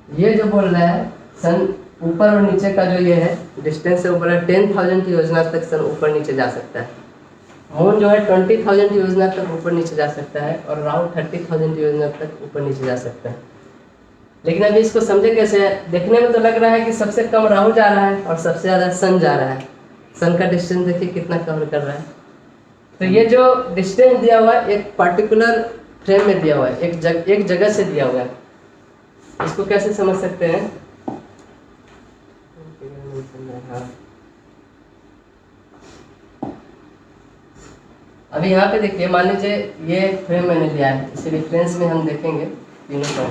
ये जो बोल रहा है सन ऊपर और नीचे का जो ये है डिस्टेंस है, ऊपर है 10,000 योजना तक सन ऊपर नीचे जा सकता है। मून जो है 20,000 योजना तक ऊपर नीचे जा सकता है और राहु 30,000 योजना तक ऊपर नीचे जा सकता है। लेकिन अभी इसको समझे कैसे, देखने में तो लग रहा है कि सबसे कम राहु जा रहा है और सबसे ज़्यादा सन जा रहा है। सन का डिस्टेंस देखिए कितना कवर कर रहा है। तो ये जो डिस्टेंस दिया हुआ है एक पर्टिकुलर फ्रेम में दिया हुआ है, एक जगह से दिया हुआ है। इसको कैसे समझ सकते हैं, अभी यहाँ पे देखिए, मान लीजिए ये फ्रेम मैंने लिया है, इसे रेफरेंस में हम देखेंगे तीनों का।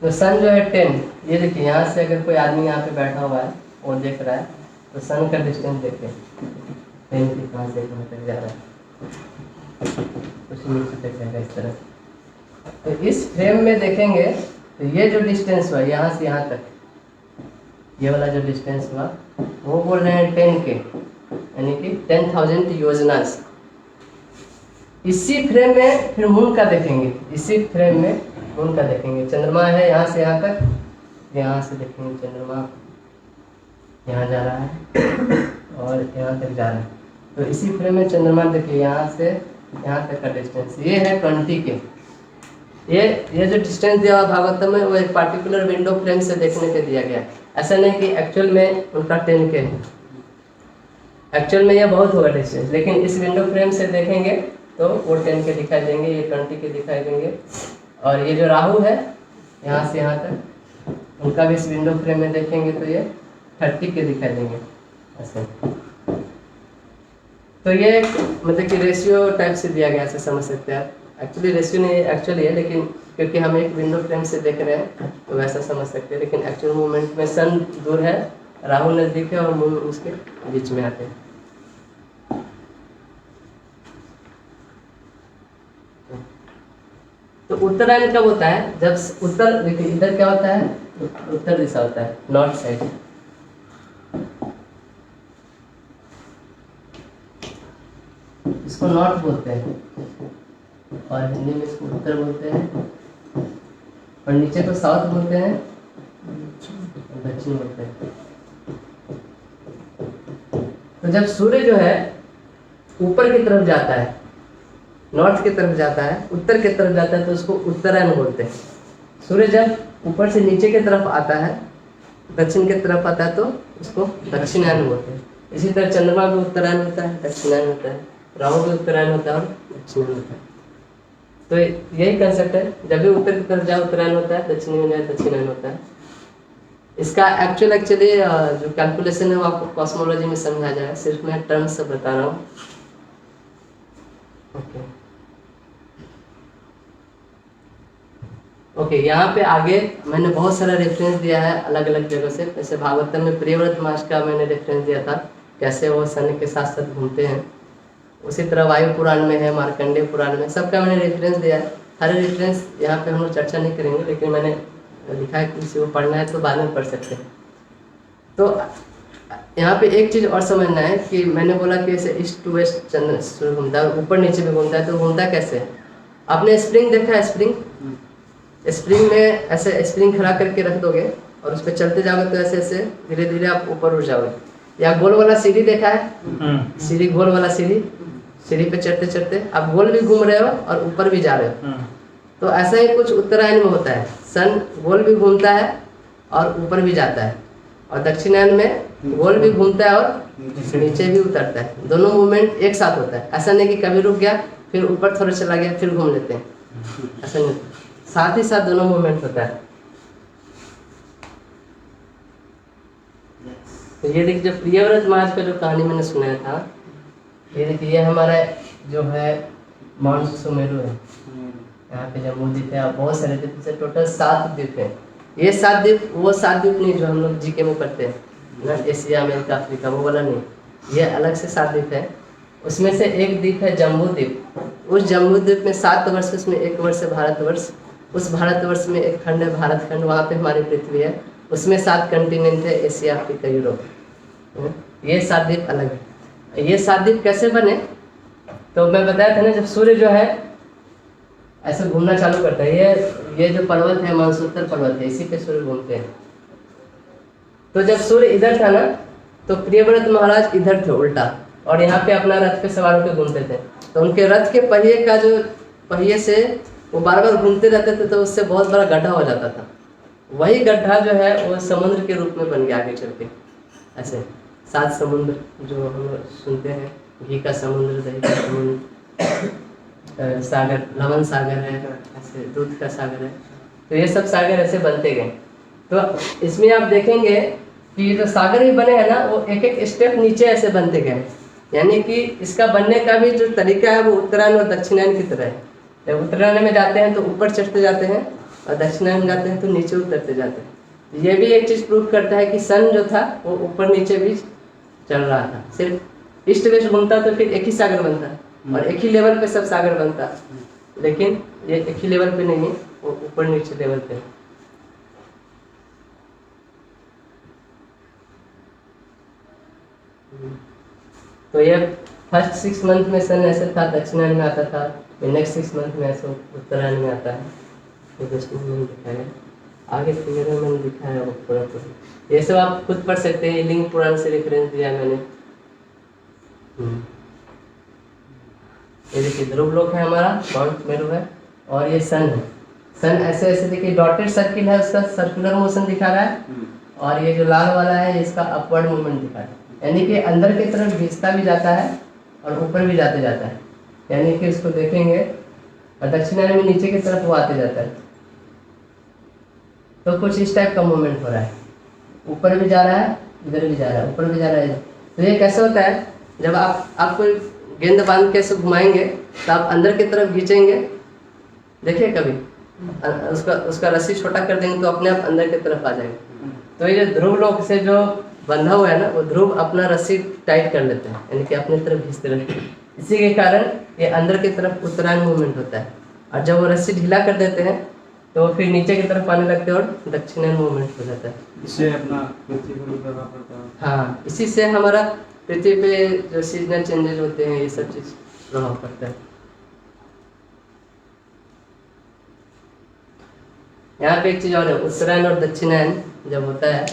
तो सन जो है 10, ये देखिए यहाँ से अगर कोई आदमी यहाँ पे बैठा हुआ है वो देख रहा है, तो सन का डिस्टेंस देखिए 10 की कहाँ से कहाँ तक जा रहा है, कुछ नीचे तक जाएगा इस तरह। तो इस फ्रेम में देखेंगे तो ये जो डिस्टेंस हुआ यहाँ से यहाँ तक, ये वाला जो डिस्टेंस हुआ वो बोल रहे हैं 10 के, यानी कि 10,000 योजनास। इसी फ्रेम में फिर मून का देखेंगे, इसी फ्रेम में मून का देखेंगे। चंद्रमा है यहाँ से यहाँ तक, यहाँ से देखेंगे चंद्रमा यहाँ जा रहा है और यहाँ तक जा रहा है। तो इसी फ्रेम में चंद्रमा देखिए यहाँ से यहाँ तक का डिस्टेंस ये है 20 के। ये जो डिस्टेंस दिया हुआ भागवतम में वो एक पार्टिकुलर विंडो फ्रेम से देखने के दिया गया। ऐसा नहीं कि एक्चुअल में उनका 10 के है, एक्चुअल में ये बहुत होगा डिस्टेंस, लेकिन इस विंडो फ्रेम से देखेंगे तो वो 10 के दिखाई देंगे, ये 20 के दिखाई देंगे। और ये जो राहु है यहाँ से यहाँ तक, उनका भी इस विंडो फ्रेम में देखेंगे तो ये 30 के दिखाई देंगे ऐसे। तो ये मतलब कि रेशियो टाइप से दिया गया, ऐसे समझ सकते हैं आप। एक्चुअली रेशियो नहीं एक्चुअली है, लेकिन क्योंकि हम एक विंडो फ्रेम से देख रहे हैं तो वैसा समझ सकते हैं। लेकिन एक्चुअल मूवमेंट में सन दूर है, राहु नजदीक है और मून उसके बीच में आते हैं। तो उत्तरायण कब होता है, जब उत्तर, देखिए इधर क्या होता है, उत्तर दिशा होता है, नॉर्थ साइड। इसको नॉर्थ बोलते हैं और हिंदी में इसको उत्तर बोलते हैं, और नीचे को साउथ बोलते हैं, दक्षिण बोलते हैं। तो जब सूर्य जो है ऊपर की तरफ जाता है, नॉर्थ की तरफ जाता है, उत्तर की तरफ जाता है, तो उसको उत्तरायण बोलते हैं। सूर्य जब ऊपर से नीचे की तरफ आता है, दक्षिण की तरफ आता है, तो उसको दक्षिणायन बोलते हैं। इसी तरह चंद्रमा भी उत्तरायण होता है, दक्षिणायन होता है, राहु भी उत्तरायण होता है और दक्षिणायन होता है। तो यही कंसेप्ट है, जब भी उत्तर की तरफ जाए उत्तरायण होता है, दक्षिण में जाए दक्षिणायन होता है। इसका एक्चुअली जो कैलकुलेशन है वो आपको कॉस्मोलॉजी में समझा जाए, सिर्फ मैं टर्म्स से बता रहा हूँ। ओके, यहाँ पे आगे मैंने बहुत सारा रेफरेंस दिया है अलग अलग जगह से। जैसे भागवतम में प्रियव्रत मास का मैंने रेफरेंस दिया था, कैसे वो सन के साथ साथ घूमते हैं। उसी तरह वायु पुराण में है, मार्कंडेय पुराण में, सबका मैंने रेफरेंस दिया है। हर रेफरेंस यहाँ पे हम लोग चर्चा नहीं करेंगे, लेकिन मैंने लिखा है कि किसी को पढ़ना है तो बाद में पढ़ सकते हैं। तो यहाँ पे एक चीज़ और समझना है कि मैंने बोला कि ऐसे ईस्ट टू वेस्ट चंद्र घूमता है, ऊपर नीचे भी घूमता है, तो घूमता कैसे है? आपने स्प्रिंग देखा है? स्प्रिंग में ऐसे स्प्रिंग खड़ा करके रख दोगे और उस पर चलते जाओगे तो ऐसे ऐसे धीरे धीरे आप ऊपर उठ जाओगे। या गोल वाला सीढ़ी देखा है? सीढ़ी, गोल वाला सीढ़ी, सीढ़ी पे चढ़ते चढ़ते आप गोल भी घूम रहे हो और ऊपर भी जा रहे हो। तो ऐसा ही कुछ उत्तरायण में होता है, सन गोल भी घूमता है और ऊपर भी जाता है, और दक्षिणायन में गोल भी घूमता है और नीचे भी उतरता है। दोनों मूवमेंट एक साथ होता है। ऐसा नहीं कि कभी रुक गया फिर ऊपर थोड़ा चला गया फिर घूम लेते हैं, ऐसा नहीं, साथ ही साथ दोनों मूवमेंट होता है। तो ये देखिए, जो प्रियव्रत महाराज का जो कहानी मैंने सुनाया था, ये देखिए, ये हमारा जो है माउंट सुमेरु है। यहाँ पे जम्मू द्वीप है और बहुत सारे द्वीप से, टोटल 7 द्वीप है। ये 7 द्वीप वो 7 द्वीप नहीं जो हम लोग जीके में पढ़ते हैं ना, एशिया, अमेरिका, अफ्रीका, वो वाला नहीं, ये अलग से 7 द्वीप है। उसमें से एक द्वीप है जम्बू द्वीप। उस जम्बू द्वीप में 7 वर्ष, उसमें एक वर्ष है भारतवर्ष। उस भारतवर्ष में एक खंड है भारत खंड, वहाँ पे हमारी पृथ्वी है। उसमें 7 कंटिनेंट है, एशिया, अफ्रीका, यूरोप। ये 7 द्वीप अलग है। ये 7 द्वीप कैसे बने? तो मैं बताया था ना, जब सूर्य जो है ऐसे घूमना चालू करता है, ये जो पर्वत है मानसोत्तर पर्वत है, इसी पे सूर्य घूमते हैं। तो जब सूर्य इधर था ना, तो प्रियव्रत महाराज इधर थे उल्टा, और यहाँ पे अपना रथ पे सवार होकर घूमते थे। तो उनके रथ के पहिए का जो पहिए से वो बार बार घूमते रहते थे, तो उससे बहुत बड़ा गड्ढा हो जाता था। वही गड्ढा जो है वो समुद्र के रूप में बन गया आगे चल के। ऐसे 7 समुद्र जो हम लोग सुनते हैं, घी का समुद्र, दही का समुद्र, सागर, लवण सागर है, ऐसे दूध का सागर है। तो ये सब सागर ऐसे बनते गए। तो इसमें आप देखेंगे कि जो सागर भी बने हैं ना, वो एक एक स्टेप नीचे ऐसे बनते गए। यानी कि इसका बनने का भी जो तरीका है वो उत्तरायण और दक्षिणायन की तरह है। जब उत्तरायण में जाते हैं तो ऊपर चढ़ते जाते हैं, और दक्षिणायन में जाते हैं तो नीचे उतरते जाते हैं। ये भी एक चीज़ प्रूव करता है कि सन जो था वो ऊपर नीचे भी चल रहा था। सिर्फ ईस्ट वेस्ट घूमता तो फिर एक ही सागर बनता और एक ही लेवल पे सब सागर बनता, लेकिन ये एक ही लेवल पे नहीं है, वो ऊपर नीचे लेवल पे। तो ये फर्स्ट 6 मंथ में सन ऐसे था, दक्षिणायन में आता था, नेक्स्ट 6 मंथ में ऐसे उत्तरायण में आता है। ये दक्षिण में दिखाया है, आगे फिगर में मैंने दिखाया वो पूरा पूरा। ये सब आप खुद पढ़ सकते हैं, लिंग पुराण से रेफरेंस दिया मैंने। ये देखिए, ध्रुव लोक है हमारा, माउंट सुमेरु है, और ये सन है। सन ऐसे ऐसे देखिए, डॉटेड सर्किल है, उसका सर्कुलर मोशन दिखा रहा है, और ये जो लाल वाला है इसका अपवर्ड मूवमेंट दिखा रहा है। यानी कि अंदर की तरफ घिसता भी जाता है और ऊपर भी जाते जाता है। यानी कि इसको देखेंगे और दक्षिणायन में नीचे की तरफ वो आते जाता है। तो कुछ इस टाइप का मूवमेंट हो रहा है, ऊपर भी जा रहा है, इधर भी जा रहा है, ऊपर भी जा रहा है। तो ये कैसे होता है? जब आप कोई गेंद बांध के ऐसे घुमाएंगे तो आप अंदर की तरफ खींचेंगे, देखिए कभी उसका रस्सी छोटा कर देंगे तो अपने आप अंदर की तरफ आ जाएगा। तो ये जो ध्रुव लोक से जो बंधा हुआ है ना, वो ध्रुव अपना रस्सी टाइट कर लेते हैं, यानी कि अपनी तरफ खींचते रहते हैं। इसी के कारण ये अंदर की तरफ उत्तरायण मूवमेंट होता है, और जब वो रस्सी ढीला कर देते हैं तो फिर नीचे की तरफ आने लगते हैं और दक्षिणायन मूवमेंट हो जाता है। इससे अपना पृथ्वी पर प्रभाव पड़ता है। हाँ, इसी से हमारा पृथ्वी पे जो सीजनल चेंजेस होते हैं, ये सब चीज़ प्रभाव पड़ता है। यहाँ पे एक चीज़ और है, उत्तरायण और दक्षिणायन जब होता है,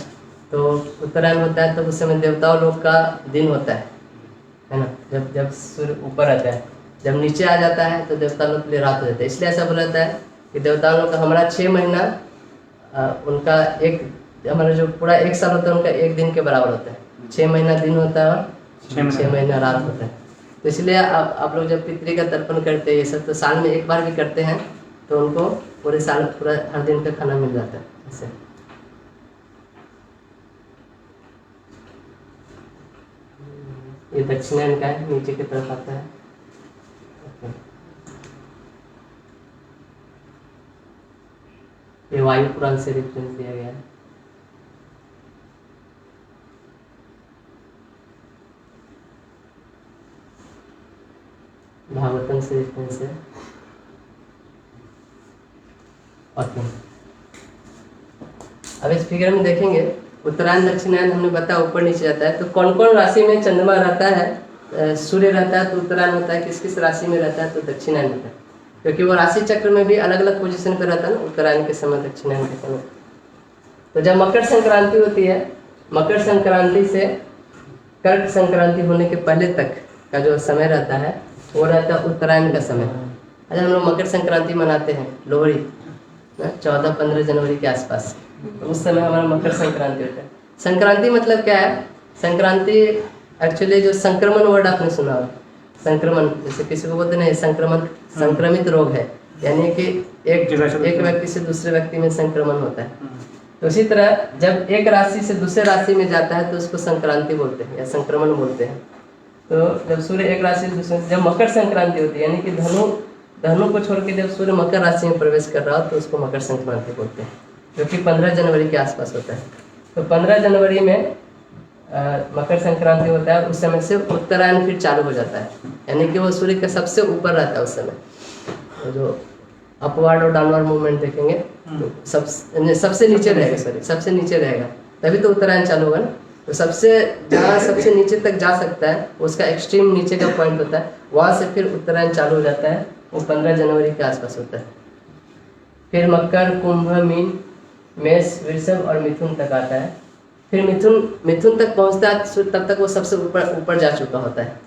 तो उत्तरायण होता है तो उस समय देवताओं लोग का दिन होता है ना। जब सूर्य ऊपर आता है, जब नीचे आ जाता है तो देवता लोग के लिए रात हो जाता है। इसलिए ऐसा बोला जाता है कि देवताओं लोग का हमारा 6 महीना उनका हमारा जो पूरा 1 साल होता है उनका 1 दिन के बराबर होता है। 6 महीना दिन होता है और 6 महीना रात होता है। तो इसलिए आप लोग जब पितृ का तर्पण करते हैं ये सब, तो साल में एक बार भी करते हैं तो उनको पूरे साल पूरा हर दिन का खाना मिल जाता है ऐसे। ये दक्षिणायन का है, नीचे की तरफ आता है। ये वायु पुराण से रेफरेंस दिया गया है। भागवतम से रेफरेंस है। ओके, अब इस फिगर में देखेंगे उत्तरायण दक्षिणायन हमने बताया ऊपर नीचे जाता है, तो कौन कौन राशि में चंद्रमा रहता है, सूर्य रहता है तो उत्तरायण होता है, किस किस राशि में रहता है तो दक्षिणायन होता है, क्योंकि वो राशि चक्र में भी अलग अलग पोजीशन पे रहता है ना, उत्तरायण के समय दक्षिणायन के समय। तो जब मकर संक्रांति होती है, मकर संक्रांति से कर्क संक्रांति होने के पहले तक का जो समय रहता है वो रहता है उत्तरायण का समय। अच्छा, हम लोग मकर संक्रांति मनाते हैं, लोहड़ी 14-15 जनवरी के आसपास, तो उस समय हमारा मकर संक्रांति होता है। संक्रांति मतलब क्या है? संक्रांति एक्चुअली जो संक्रमण वर्ड आपने सुना हो, संक्रमण, जैसे किसी को बोलते नहीं संक्रमण, संक्रमित रोग है, यानी कि एक व्यक्ति से दूसरे व्यक्ति में संक्रमण होता है। तो उसी तरह जब एक राशि से दूसरे राशि में जाता है तो उसको संक्रांति बोलते हैं या संक्रमण बोलते हैं। तो जब सूर्य एक राशि से दूसरे, जब मकर संक्रांति होती है, यानी कि धनु को छोड़ के जब सूर्य मकर राशि में प्रवेश कर रहा हो तो उसको मकर संक्रांति बोलते हैं, जो कि 15 जनवरी के आसपास होता है। तो 15 जनवरी में मकर संक्रांति होता है, उस समय से उत्तरायण फिर चालू हो जाता है, यानी कि वो सूर्य के सबसे ऊपर रहता है उस समय। तो जो अपवर्ड और डाउनवर्ड मूवमेंट देखेंगे तो सबसे नीचे रहेगा, सबसे नीचे रहेगा, तभी तो उत्तरायण चालू होगा ना। तो जहाँ सबसे नीचे तक जा सकता है, उसका एक्सट्रीम नीचे का पॉइंट होता है, वहाँ से फिर उत्तरायण चालू हो जाता है, वो 15 जनवरी के आसपास होता है। फिर मकर, कुंभ, मीन, मेष, वृषभ और मिथुन तक आता है। फिर मिथुन तक पहुँचता है, तब तक वो सबसे ऊपर जा चुका होता है,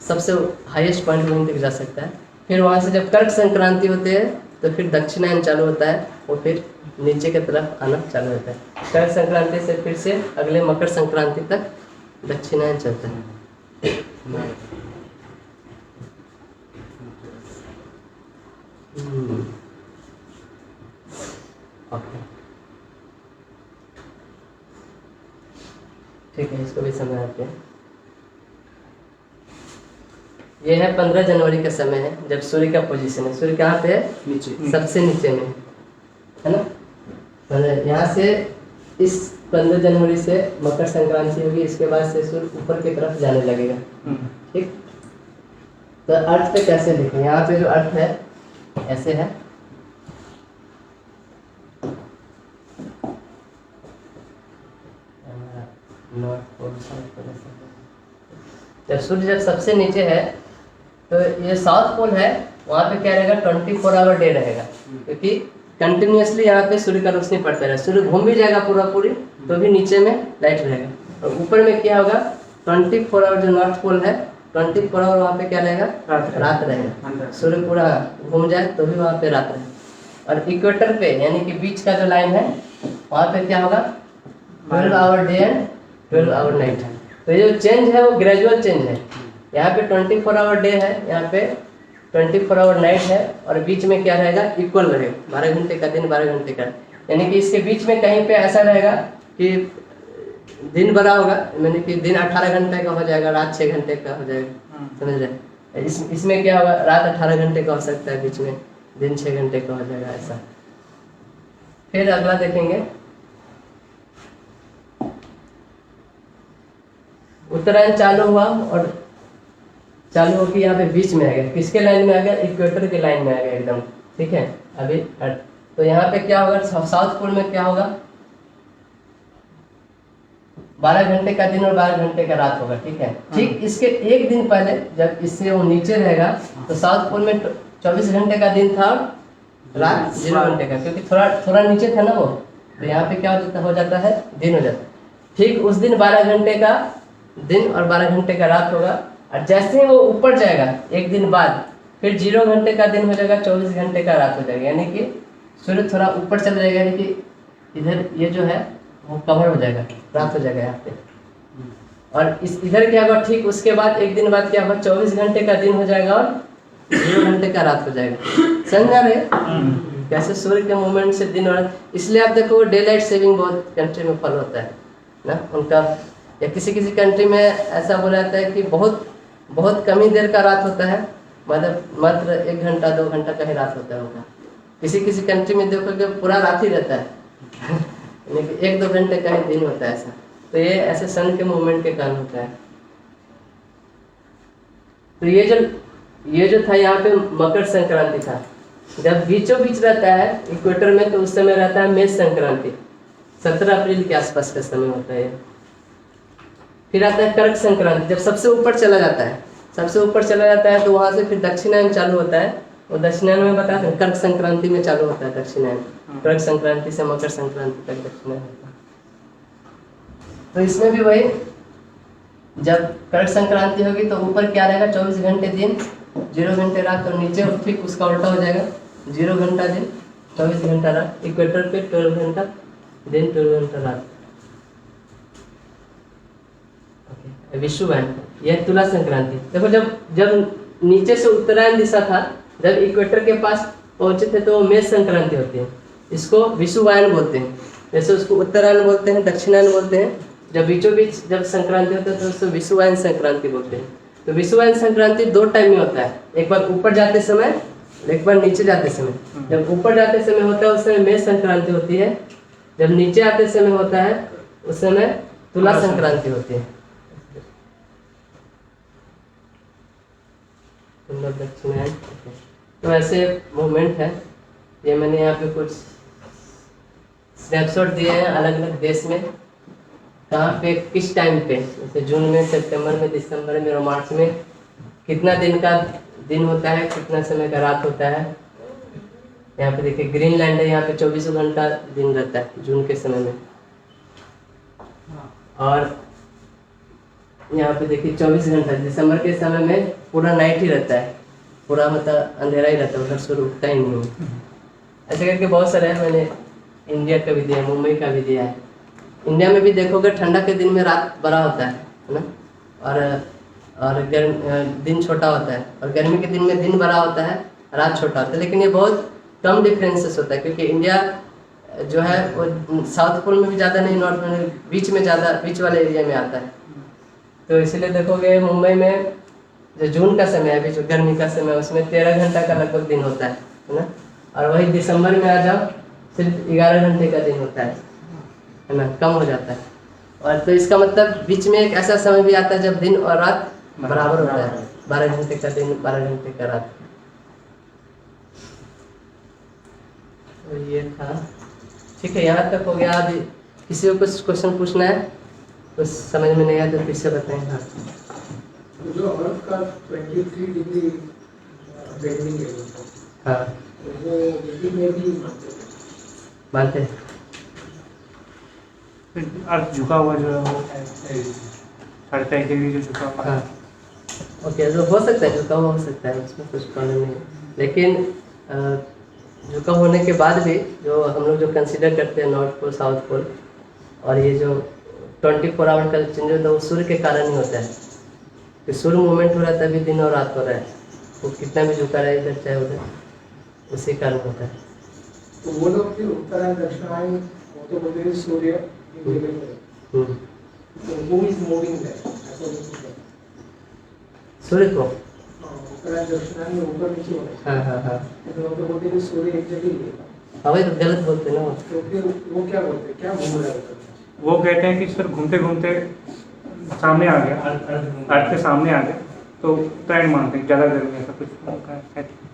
सबसे हाईएस्ट पॉइंट वहीं तक जा सकता है। फिर वहाँ से जब कर्क संक्रांति होते हैं तो फिर दक्षिणायन चालू होता है, वो फिर नीचे की तरफ आना चालू होता है। कर्क संक्रांति से फिर से अगले मकर संक्रांति तक दक्षिणायन चलता है। ठीक है, इसको भी समझाते हैं। ये है 15 जनवरी का समय है, जब सूर्य का पोजीशन है। सूर्य कहाँ पे है? नीचे, सबसे नीचे में है ना। यहाँ से इस 15 जनवरी से मकर संक्रांति होगी, इसके बाद से सूर्य ऊपर की तरफ जाने लगेगा। ठीक, तो अर्थ पे कैसे लिखें? यहाँ पे जो अर्थ है ऐसे है, जब सूर्य सबसे नीचे है तो ये साउथ पोल है, वहाँ पे क्या रहेगा? 24 आवर डे रहेगा, क्योंकि कंटिन्यूअसली यहाँ पे सूर्य का रोशनी पड़ता रहेगा। सूर्य घूम भी जाएगा पूरी तो भी नीचे में लाइट रहेगा, और ऊपर में क्या होगा? 24 आवर जो नॉर्थ पोल है, 24 आवर वहाँ पे क्या रहेगा? रात रहेगा। सूर्य पूरा घूम जाए तो भी वहाँ पे रात रहेगा। और इक्वेटर पे यानी कि बीच का जो लाइन है, वहाँ पे क्या होगा? 12 hour day and 12 hour night है। तो ये जो चेंज है वो ग्रेजुअल चेंज है। यहाँ पे 24 आवर डे है, यहाँ पे 24 आवर नाइट है, और बीच में क्या रहेगा? इक्वल रहेगा, 12 घंटे का दिन 12 घंटे का, यानी कि इसके बीच में कहीं पे ऐसा रहेगा कि दिन बड़ा होगा, यानी कि दिन 18 घंटे का हो जाएगा, रात 6 घंटे का हो जाएगा, समझ रहे? इसमें क्या होगा? रात 18 घंटे का हो सकता है, बीच में दिन 6 घंटे का हो जाएगा, ऐसा। फिर अगला देखेंगे, उत्तरायण चालू हुआ और चालू होकर यहाँ पे बीच में आ गया। किसके लाइन में आ गया? इक्वेटर के लाइन में आ गया एकदम, ठीक है। अभी तो यहाँ पे क्या होगा? साउथ पोल में क्या होगा? 12 घंटे का दिन और 12 घंटे का रात होगा, ठीक है। ठीक इसके एक दिन पहले जब इससे वो नीचे रहेगा तो साउथ पोल में 24 घंटे का दिन था और रात 0 घंटे का, क्योंकि थोड़ा नीचे था ना वो, तो यहाँ पे क्या हो जाता है? दिन हो जाता है। ठीक उस दिन 12 घंटे का दिन और 12 घंटे का रात होगा, और जैसे ही वो ऊपर जाएगा एक दिन बाद फिर 0 घंटे का दिन हो जाएगा, 24 घंटे का रात हो जाएगा, यानी कि सूर्य थोड़ा ऊपर चला जाएगा, यानी कि इधर ये जो है वो कवर हो जाएगा, रात हो जाएगा यहाँ पे। और इस इधर क्या होगा, ठीक उसके बाद एक दिन बाद क्या होगा, 24 घंटे का दिन हो जाएगा और 0 घंटे का रात हो जाएगा। समझ आ रहे हैं कैसे सूर्य के मूवमेंट से दिन और रात। इसलिए आप देखो डे लाइट सेविंग बहुत कंट्री में फॉलो होता है ना उनका, या किसी किसी कंट्री में ऐसा बोला जाता है कि बहुत बहुत कम ही देर का रात होता है, मतलब मात्र 1 घंटा 2 घंटा का ही रात होता है उनका। किसी किसी कंट्री में देखोगे पूरा रात ही रहता है लेकिन 1-2 घंटे का ही दिन होता है ऐसा। तो ये ऐसे सन के मूवमेंट के कारण होता है। तो ये जो था यहाँ पे मकर संक्रांति था। जब बीचों बीच रहता है इक्वेटर में तो उस समय रहता है मेष संक्रांति, 17 अप्रैल के आसपास का समय होता है। फिर आता है कर्क संक्रांति, जब सबसे ऊपर चला जाता है, सबसे ऊपर चला जाता है तो वहां से फिर दक्षिणायन चालू होता है। और दक्षिणायन में बता दें कर्क संक्रांति में चालू होता है दक्षिणायन, कर्क संक्रांति से मकर संक्रांति तक दक्षिणायन होता है। तो इसमें भी वही, जब कर्क संक्रांति होगी तो ऊपर क्या रहेगा, 24 घंटे दिन 0 घंटे रात, और नीचे ठीक उसका उल्टा हो जाएगा, 0 घंटा दिन 24 घंटा रात। इक्वेटर पे 12 घंटा दिन 12 घंटा रात। विषुवयन, यह तुला संक्रांति। देखो जब नीचे से उत्तरायण दिशा था, जब इक्वेटर के पास पहुंचे थे तो मेष संक्रांति होती है, इसको विषुवयन बोलते हैं। जैसे उसको उत्तरायण बोलते हैं, दक्षिणायन बोलते हैं। जब बीचों बीच जब संक्रांति होता है तो उसको विषुवयन संक्रांति बोलते हैं। तो विषुवयन संक्रांति 2 टाइम में होता है, एक बार ऊपर जाते समय, एक बार नीचे जाते समय। जब ऊपर जाते समय होता है उस समय मेष संक्रांति होती है, जब नीचे आते समय होता है उस समय तुला संक्रांति होती है। दक्षिणायन, तो ऐसे मूवमेंट है। ये मैंने यहाँ पे कुछ स्नैपशॉट दिए हैं अलग अलग देश में, कहाँ पे किस टाइम पे, जैसे जून में, सितंबर में, दिसंबर में और मार्च में कितना दिन का दिन होता है, कितना समय का रात होता है। यहाँ पे देखिए ग्रीनलैंड है, यहाँ पे 24 घंटा दिन रहता है जून के समय में। और यहाँ पे देखिए 24 घंटा दिसंबर के समय में पूरा नाइट ही रहता है, पूरा मतलब अंधेरा ही रहता है, उधर सूर्य उगता ही नहीं है। ऐसे करके बहुत सारे हैं, मैंने इंडिया का भी दिया है, मुंबई का भी दिया है। इंडिया में भी देखोगे ठंडा के दिन में रात बड़ा होता है ना, और दिन छोटा होता है, और गर्मी के दिन में दिन बड़ा होता है, रात छोटा होता है। लेकिन ये बहुत कम डिफरेंसेस होता है, क्योंकि इंडिया जो है वो साउथ पोल में भी ज़्यादा नहीं, नॉर्थ में, बीच में ज़्यादा, बीच वाले एरिया में आता है। तो इसीलिए देखोगे मुंबई में जो जून का समय है, अभी जो गर्मी का समय है, उसमें 13 घंटा का लगभग दिन होता है ना। और वही दिसंबर में आ जाओ सिर्फ 11 घंटे का दिन होता है ना, कम हो जाता है। और तो इसका मतलब बीच में एक ऐसा समय भी आता है जब दिन और रात बराबर होता है, 12 घंटे का दिन 12 घंटे का रात। तो ये था, ठीक है, यहाँ तक हो गया। अभी किसी को कुछ क्वेश्चन पूछना है, कुछ समझ में नहीं आया तो फिर से बताएं। हाँ, जो अर्थ का 23 डिग्री बेंडिंग है, हाँ, वो वेदिक में भी मानते हैं। अर्थ झुका हुआ जो है वो 45 डिग्री जो झुका हुआ है। हाँ, ओके, जो हो सकता है, झुका हुआ हो सकता है, उसमें कुछ प्रॉब्लम नहीं है। लेकिन झुका होने के बाद भी जो हम लोग जो कंसीडर करते हैं नॉर्थ पोल, साउथ पोल, और ये जो 24 आवर का चेंज होता है वो सूर्य के कारण ही होता है। कि सूर्य मूवमेंट हो रहा है तभी दिन और रात हो रहा है, वो कितना भी झुका रहा है इधर चाहे उधर, उसी कारण होता है। तो वो लोग फिर उत्तरायण दक्षिणायन वो तो बोलते हैं सूर्य तो वो इज मूविंग दैट, सूर्य को उत्तरायण दक्षिणायन में ऊपर नीचे हो रहा है। हाँ हाँ हाँ, तो वो तो बोलते हैं सूर्य एक जगह ही है। हाँ वही तो गलत बोलते हैं ना वो। तो फिर वो क्या बोलते हैं, क्या घूम रहा है? वो कहते हैं कि सर घूमते घूमते सामने आ गया, अर्थ के सामने आ गया, तो उत्तरायण मानते हैं, ज़्यादा गर्मी ऐसा कुछ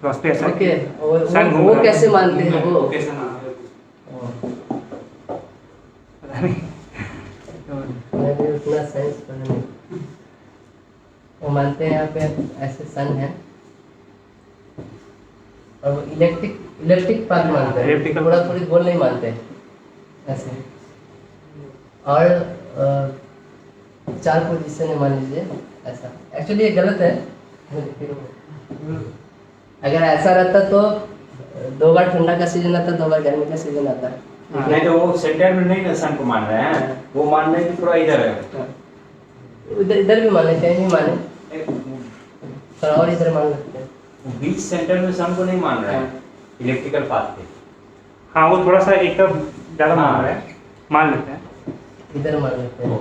रास्ते ऐसा। ओके, वो कैसे मानते हैं वो? मैं भी उतना साइंस पढ़ा नहीं। वो मानते हैं यहाँ पे ऐसे सन है, और वो इलेक्ट्रिक पाथ मानते हैं, Elliptical पूरा पूरी गोल नहीं मानते हैं ऐसे। और 4 पोजीशन है मान लीजिए ऐसा। एक्चुअली ये गलत है, अगर ऐसा रहता तो 2 बार ठंडा का सीजन आता, 2 बार गर्मी का सीजन आता है। नहीं तो वो सेंटर में नहीं ना सन को मान रहे हैं, वो मान रहे हैं कि पूरा इधर है। इधर इधर भी मान लेते हैं, नहीं माने थोड़ा और इधर मान लेते हैं। बीच सेंटर में सन को नहीं मान रहा है इलेक्ट्रिकल पाथ पे। हाँ, वो थोड़ा सा एकदम ज़्यादा मान हाँ। रहा है, मान लेते हैं। इधर मान लेते हैं।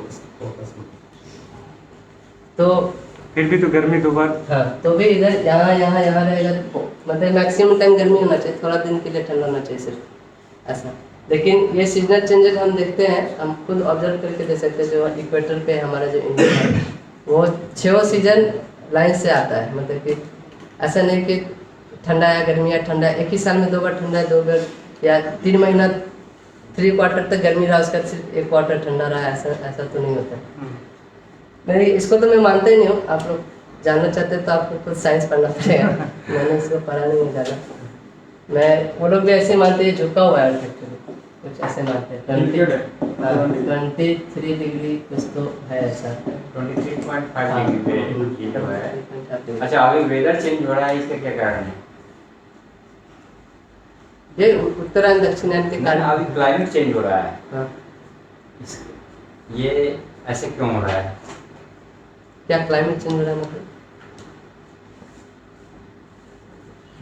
तो फिर भी तो गर्मी दोबार। हाँ, तो भी इधर यहाँ यहाँ यहाँ रहेगा तो मतलब मैक्सिमम टाइम गर्मी होना चाहिए, थोड़ा दिन के लिए ठंडा होना चाहिए सिर्फ ऐसा। लेकिन ये सीजनल चेंजेस हम देखते हैं, हम खुद ऑब्जर्व करके देख सकते हैं। जो इक्वेटर पे हमारा जो इंडिया है वो 6 सीजन लाइन से आता है। मतलब कि ऐसा नहीं कि ठंडा है गर्मी है ठंडा है, एक ही साल में 2 बार ठंडा है 2 बार, या 3 महीना 3 क्वार्टर तक गर्मी रहा उसका सिर्फ 1 क्वार्टर ठंडा रहा, ऐसा तो नहीं होता है। नहीं, इसको तो मैं मानता ही नहीं हूँ। आप लोग जानना चाहते हैं तो आपको खुद साइंस पढ़ना पड़ेगा। मैंने इसको पढ़ा नहीं है ज़्यादा। मैं वो लोग भी ऐसे मानते हैं, झुका हुआ है एक्चुअली, कुछ ऐसे मानते हैं। 23 डिग्री कुछ तो है ऐसा। 23.5 डिग्री पे ये तो है। अच्छा, अभी वेदर चेंज हो रहा है, इसका क्या कारण है? ये उत्तरायण दक्षिणायन के कारण। अभी क्लाइमेट चेंज हो रहा है, हाँ, ये ऐसे क्यों हो रहा है? क्या क्लाइमेट चेंज हो रहा है मतलब?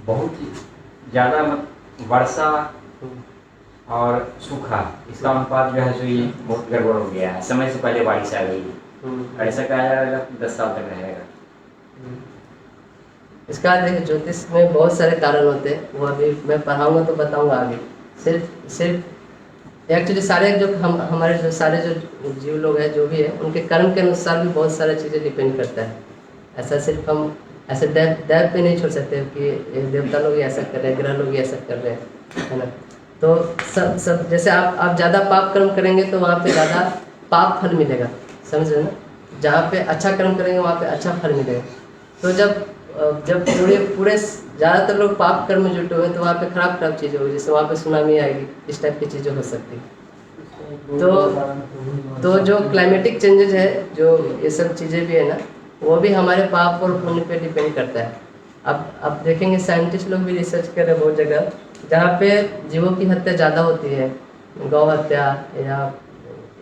बहुत ही ज़्यादा वर्षा और सूखा, इसका अनुपात जो है सो ये बहुत गड़बड़ हो गया है। समय से पहले बारिश आ गई, ऐसा कहा जा रहा है 10 साल तक रहेगा। इसका देखिए ज्योतिष में बहुत सारे कारण होते हैं, वो अभी मैं पढ़ाऊंगा तो बताऊंगा आगे। सिर्फ एक्चुअली सारे जो हमारे जो सारे जो जीव लोग हैं जो भी है, उनके कर्म के अनुसार भी बहुत सारी चीज़ें डिपेंड करता है। ऐसा सिर्फ हम ऐसे दैव पे नहीं छोड़ सकते कि ये देवता लोग ही ऐसा कर रहे हैं, ग्रह लोग ही ऐसा कर रहे हैं, है ना। तो सब जैसे आप ज़्यादा पाप कर्म करेंगे तो वहाँ पे ज़्यादा पाप फल मिलेगा, समझ रहे ना। जहाँ पे अच्छा कर्म करेंगे वहाँ पे अच्छा फल मिलेगा। तो जब पूरे ज़्यादातर लोग पाप कर्म में जुटे हुए हैं तो वहाँ पे खराब चीज़ें होगी, जैसे वहाँ पे सुनामी आएगी, इस टाइप की चीज़ें हो सकती है। तो जो क्लाइमेटिक चेंजेस है, जो ये सब चीज़ें भी है ना, वो भी हमारे पाप और पुण्य पे डिपेंड करता है। अब देखेंगे साइंटिस्ट लोग भी रिसर्च कर रहे हैं बहुत जगह, जहाँ पे जीवों की हत्या ज़्यादा होती है, गौ हत्या, या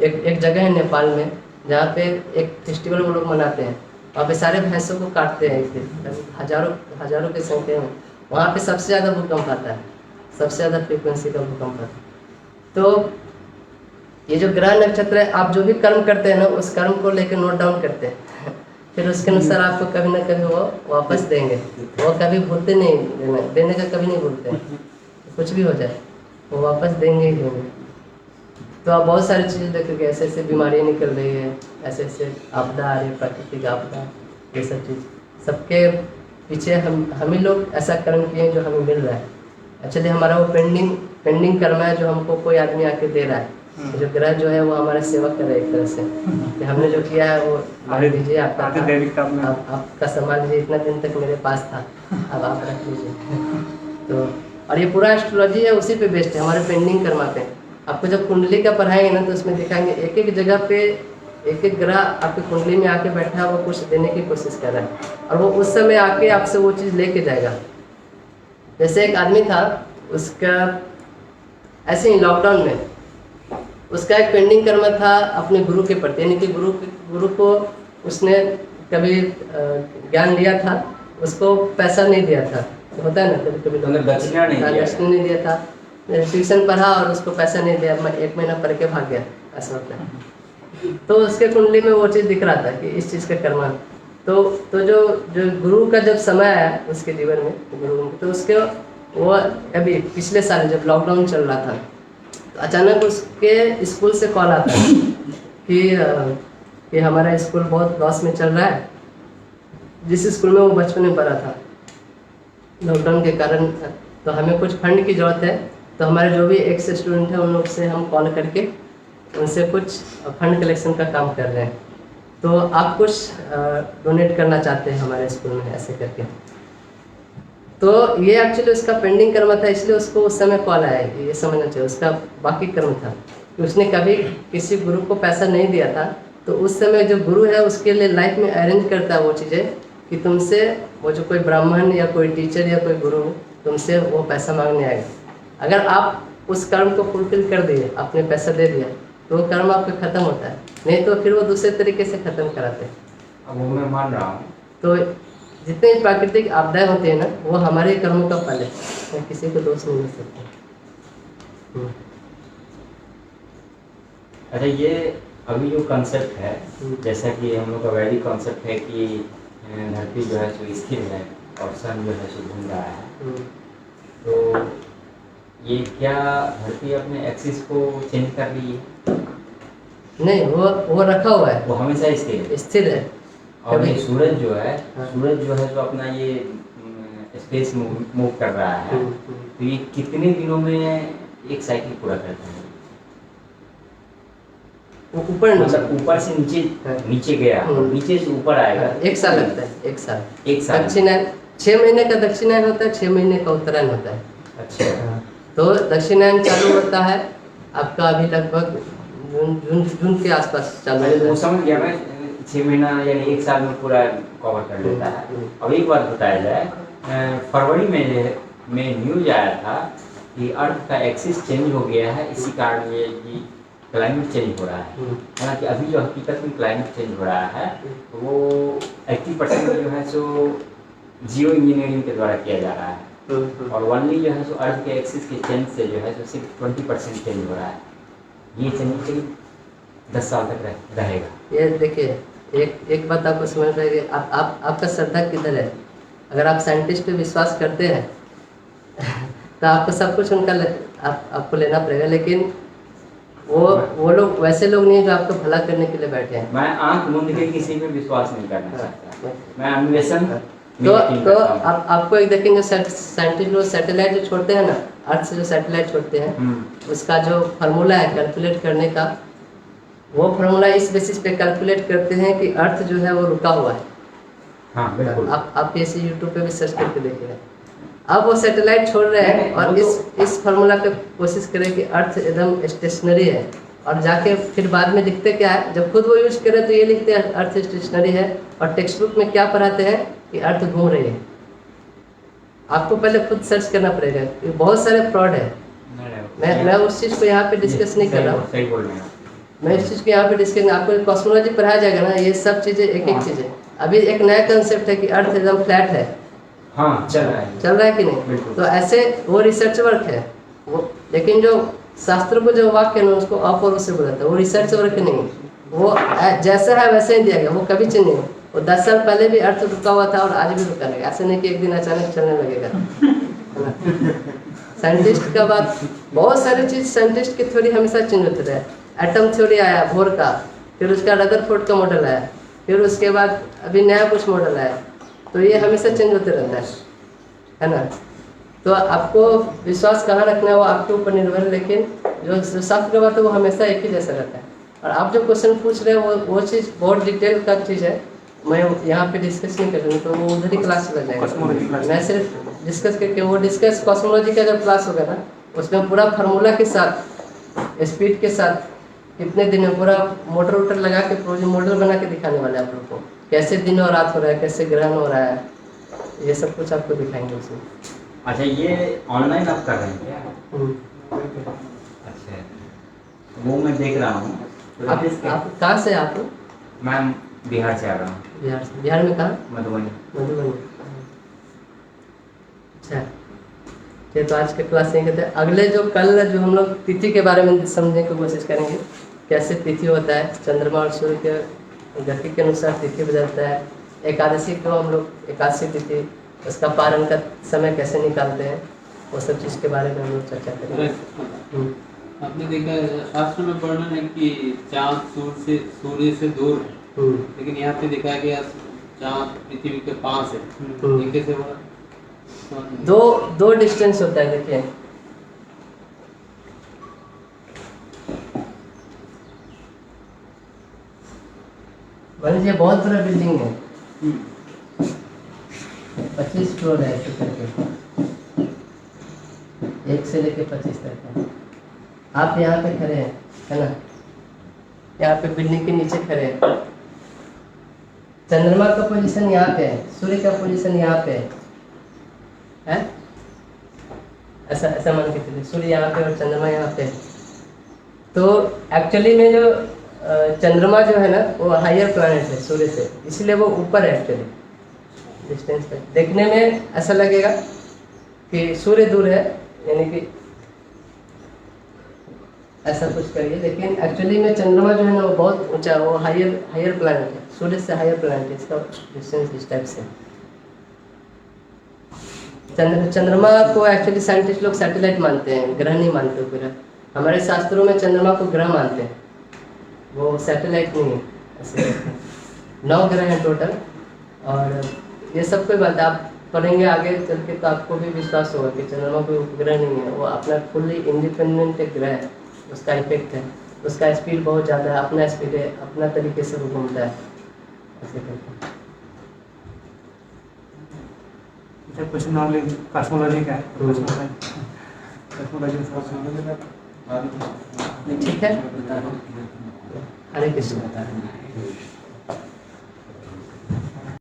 एक जगह है नेपाल में जहाँ पे एक फेस्टिवल वो लोग मनाते हैं, वहाँ पे सारे भैंसों को काटते हैं, हजारों की संख्या में। वहाँ पे सबसे ज़्यादा भूकंप आता है, सबसे ज़्यादा फ्रीक्वेंसी का भूकंप आता है। तो ये जो ग्रह नक्षत्र है, आप जो भी कर्म करते हैं ना, उस कर्म को लेकर नोट डाउन करते हैं, फिर उसके अनुसार आपको कभी ना कभी वो वापस देंगे। वो कभी भूलते नहीं, देने का कभी नहीं भूलते, कुछ भी हो जाए वो वापस देंगे ही देंगे। तो आप बहुत सारी चीज़ें देखोगे, ऐसे ऐसे बीमारियाँ निकल रही है, ऐसे ऐसे आपदा आ रही है, प्राकृतिक आपदा, ये सब चीज़ सबके पीछे हम ही लोग ऐसा कर्म किए जो हमें मिल रहा है। एक्चुअली हमारा वो पेंडिंग कर्म है जो हमको कोई आदमी आके दे रहा है। जो ग्रह जो है वो हमारा सेवा कर रहा है एक तरह से, कि हमने जो किया है वो मान लीजिए आपका सामान लीजिए, इतना दिन तक मेरे पास था, अब आप रख लीजिए। तो और ये पूरा एस्ट्रोलॉजी है उसी पे बेस्ड है, हमारे पेंडिंग कर्मा पे। आपको जब कुंडली का पढ़ाएंगे ना, तो उसमें दिखाएंगे एक एक जगह पे एक एक ग्रह आपकी कुंडली में आके बैठा है, वो कुछ देने की कोशिश कर रहा है, और वो उस समय आके आपसे वो चीज़ लेके जाएगा। जैसे एक आदमी था, उसका ऐसे ही लॉकडाउन में उसका एक पेंडिंग कर्म था अपने गुरु के प्रति, यानी कि गुरु को उसने कभी ज्ञान लिया था, उसको पैसा नहीं दिया था, होता है ना कभी दक्षिणा नहीं दिया था, ट्यूशन पढ़ा और उसको पैसा नहीं दिया, 1 महीना पढ़ के भाग गया, ऐसा होता है। तो उसके कुंडली में वो चीज़ दिख रहा था कि इस चीज़ का कर्म। तो जो गुरु का जब समय आया उसके जीवन में, गुरु तो उसके वो अभी पिछले साल जब लॉकडाउन चल रहा था, तो अचानक उसके स्कूल से कॉल आता है कि हमारा स्कूल बहुत लॉस में चल रहा है। जिस स्कूल में वो बचपन में पढ़ा था, लॉकडाउन के कारण, तो हमें कुछ फंड की ज़रूरत है। तो हमारे जो भी एक्स स्टूडेंट हैं उन लोग से हम कॉल करके उनसे कुछ फंड कलेक्शन का काम कर रहे हैं, तो आप कुछ डोनेट करना चाहते हैं हमारे स्कूल में, ऐसे करके। तो ये एक्चुअली उसका पेंडिंग कर्म था, इसलिए उसको उस समय कॉल आया, ये समझना चाहिए। उसका बाकी कर्म था कि उसने कभी किसी गुरु को पैसा नहीं दिया था, तो उस समय जो गुरु है उसके लिए लाइफ में अरेंज करता है वो चीज़ें कि तुमसे वो जो कोई ब्राह्मण या कोई टीचर या कोई गुरु तुमसे वो पैसा मांगने आएगा। अगर आप उस कर्म को फुलफिल कर दिए, आपने पैसा दे दिया, तो वो कर्म आपका ख़त्म होता है। नहीं तो फिर वो दूसरे तरीके से खत्म कराते हैं। अब वो मैं मान रहा हूँ। तो जितने प्राकृतिक आपदाएं होती है ना, वो हमारे कर्मों का फल है, मैं किसी को दोष नहीं दे सकता। अच्छा, ये अभी जो कॉन्सेप्ट है, हम्म। जैसा कि हम लोग का वैदिक कॉन्सेप्ट है कि धरती जो है सो स्थिर है और सन जो है सो घूम रहा है, तो ये क्या धरती अपने एक्सिस को चेंज कर रही है? नहीं, वो रखा हुआ है, वो हमेशा स्थिर है। स्थिर है। और कभी- ये सूरज जो है, हाँ। सूरज जो है जो अपना ये स्पेस मूव कर रहा है, तो ये कितने दिनों में एक साइकिल पूरा करता है? वो ऊपर मतलब ऊपर से नीचे, हाँ। नीचे गया और नीचे से ऊपर आएगा। 1 साल लगता है, 1 साल। एक साल। दक्षिणायन 6 महीने का दक्षिणायन होता है, 6 महीने का उत्तरायण होता है। अच्छा। हाँ, तो दक्षिणायन चालू होता है आपका अभी लगभग जून के आसपास चालू अरे होता वो है। समझ गया मैं, 6 महीना यानी एक साल में पूरा कवर कर लेता है। अब एक बात बताया जाए, फरवरी में न्यूज आया था कि अर्थ का एक्सिस चेंज हो गया है, इसी कारण ये क्लाइमेट चेंज हो रहा है। हालांकि अभी जो हकीकत में क्लाइमेट चेंज हो रहा है वो 80% जो है सो जियो इंजीनियरिंग के द्वारा किया जा रहा है, और ओनली जो है सो अर्थ के एक्सिस के चेंज से जो है सो सिर्फ 20% चेंज हो रहा है। ये चेंज करीब 10 साल तक रहेगा। ये देखिए, एक बात आपको समझ रहे हैं, आपका श्रद्धा किधर है? अगर आप साइंटिस्ट पे विश्वास करते हैं तो आपको सब कुछ उनका आपको लेना पड़ेगा, लेकिन वो लोग वैसे लोग नहीं है जो आपको भला करने के लिए बैठे हैं। मैं आंख मूंद के किसी पे विश्वास नहीं करना चाहता, मैं अन्वेषण तो आपको एक देखेंगे, साइंटिस्ट लोग सैटेलाइट जो छोड़ते हैं ना, अर्थ से जो सैटेलाइट छोड़ते हैं, उसका जो फार्मूला है कैलकुलेट करने का, वो फार्मूला इस बेसिस पे कैलकुलेट करते हैं कि अर्थ जो है वो रुका हुआ है। हाँ बिल्कुल। आप ऐसे यूट्यूब पे भी सर्च करके देखिएगा। अब वो सैटेलाइट छोड़ रहे हैं और इस फार्मूला पे कोशिश करें कि अर्थ एकदम स्टेशनरी है, और जाके फिर बाद में लिखते क्या है, जब खुद वो यूज करें तो ये लिखते हैं अर्थ स्टेशनरी है, और टेक्स्ट बुक में क्या पढ़ाते हैं कि अर्थ घूम रही है। आपको पहले खुद सर्च करना पड़ेगा, बहुत सारे फ्रॉड है। मैं उस चीज़ को यहाँ पे डिस्कस नहीं कर रहा हूँ, सही बोल रहे हैं। मैं इस चीज़ को यहाँ पे डिस्कस, आपको कॉस्मोलॉजी पढ़ाया जाएगा ना, ये सब चीज़ें एक चीज़ है। अभी एक नया कंसेप्ट है कि अर्थ एकदम फ्लैट है। हाँ, चल रहा है कि नहीं? बिल्कुल। तो ऐसे वो रिसर्च वर्क है वो, लेकिन जो शास्त्र को जो वाक्य है ना, उसको अपर से बोलता है, वो रिसर्च वर्क नहीं, वो जैसा है वैसे ही दिया गया, वो कभी चेंज नहीं हो। वो 10 साल पहले भी अर्थ रुका हुआ था और आज भी रुका रहेगा, ऐसे नहीं कि एक दिन अचानक चलने लगेगा। साइंटिस्ट का बात, बहुत सारी चीज़ साइंटिस्ट की थ्योरी हमेशा चेंज होते रहे। एटम थ्योरी आया बोर का, फिर उसका रदरफोर्ड का मॉडल आया, फिर उसके बाद अभी नया कुछ मॉडल आया, तो ये हमेशा चेंज होते रहता है ना। तो आपको विश्वास कहाँ रखना है वो आपके ऊपर निर्भर है, लेकिन जो शास्त्र का बात है वो हमेशा एक ही जैसा रहता है। और आप जो क्वेश्चन पूछ रहे हैं वो चीज़ बहुत डिटेल का चीज़ है, मैं यहाँ पे डिस्कस नहीं कर रहा हूँ, तो वो उधर ही क्लास चला जाएगा। मैं सिर्फ डिस्कस करके, वो डिस्कस कॉस्मोलॉजी का जब क्लास होगा ना, उसमें पूरा फार्मूला के साथ, स्पीड के साथ, कितने दिन में पूरा मोटर वोटर लगा के प्रोजेक्ट मॉडल बना के दिखाने वाले आप लोग को, कैसे दिन और रात हो रहा है, कैसे ग्रहण हो रहा है, ये सब कुछ आपको दिखाएंगे उसमें। अच्छा, ये ऑनलाइन आप कर रहे हैं क्या? अच्छा, वो मैं देख रहा हूँ। आप कहाँ से? आप मैं बिहार से आ रहा हूँ। बिहार से? बिहार में कहाँ? मधुबनी। मधुबनी। अच्छा, ये तो आज के क्लास नहीं करते। अगले जो कल जो हम लोग तिथि के बारे में समझने की कोशिश करेंगे, कैसे तिथि होता है, चंद्रमा और सूर्य के गति के अनुसार तिथि बदलता है। एकादशी को हम लोग एकादशी तिथि, उसका पारण का समय कैसे निकालते हैं, वो सब चीज़ के बारे में हम लोग चर्चा करेंगे। आपने देखा है शास्त्र में वर्णन है कि चाँद सूर्य से दूर है, लेकिन यहाँ पे दिखाया गया चाँद पृथ्वी के पास है। ये कैसे हुआ? दो डिस्टेंस होता है। देखिए, मान लीजिए बहुत बड़ा बिल्डिंग है, 25 फ्लोर है ऐसे करके, 1 से लेके 25 तक है। आप यहाँ पे खड़े हैं, है ना, यहाँ पे बिल्डिंग के नीचे खड़े हैं, चंद्रमा का पोजीशन यहाँ पे है, सूर्य का पोजीशन यहाँ पे है, ऐसा मान के चलिए, सूर्य यहाँ पे और चंद्रमा यहाँ पे। तो एक्चुअली में जो चंद्रमा जो है ना वो हायर प्लैनेट है सूर्य से, इसलिए वो ऊपर है एक्चुअली डिस्टेंस पे। देखने में ऐसा लगेगा कि सूर्य दूर है, यानी कि ऐसा कुछ करिए, लेकिन एक्चुअली में चंद्रमा जो है ना वो बहुत ऊंचा, वो हायर प्लैनेट है, सूर्य से हायर प्लैनेट है, इसका डिस्टेंस इस टाइप से। चंद्रमा को एक्चुअली साइंटिस्ट लोग सैटेलाइट मानते हैं, ग्रह नहीं मानते पूरा। हमारे शास्त्रों में चंद्रमा को ग्रह मानते हैं, वो सैटेलाइट नहीं है। ऐसे 9 ग्रह हैं टोटल, और ये सब कोई बात आप पढ़ेंगे आगे चल के तो आपको भी विश्वास होगा कि चंद्रमा कोई उपग्रह नहीं है, वो अपना फुल्ली इंडिपेंडेंट एक ग्रह है, उसका इफेक्ट है, उसका स्पीड बहुत ज़्यादा है, अपना स्पीड है, अपना तरीके से वो घूमता है ऐसे करके। क्वेश्चन नॉर्मली कॉस्मोलॉजी का है, कॉस्मोलॉजी ठीक है, हरे कृष्ण।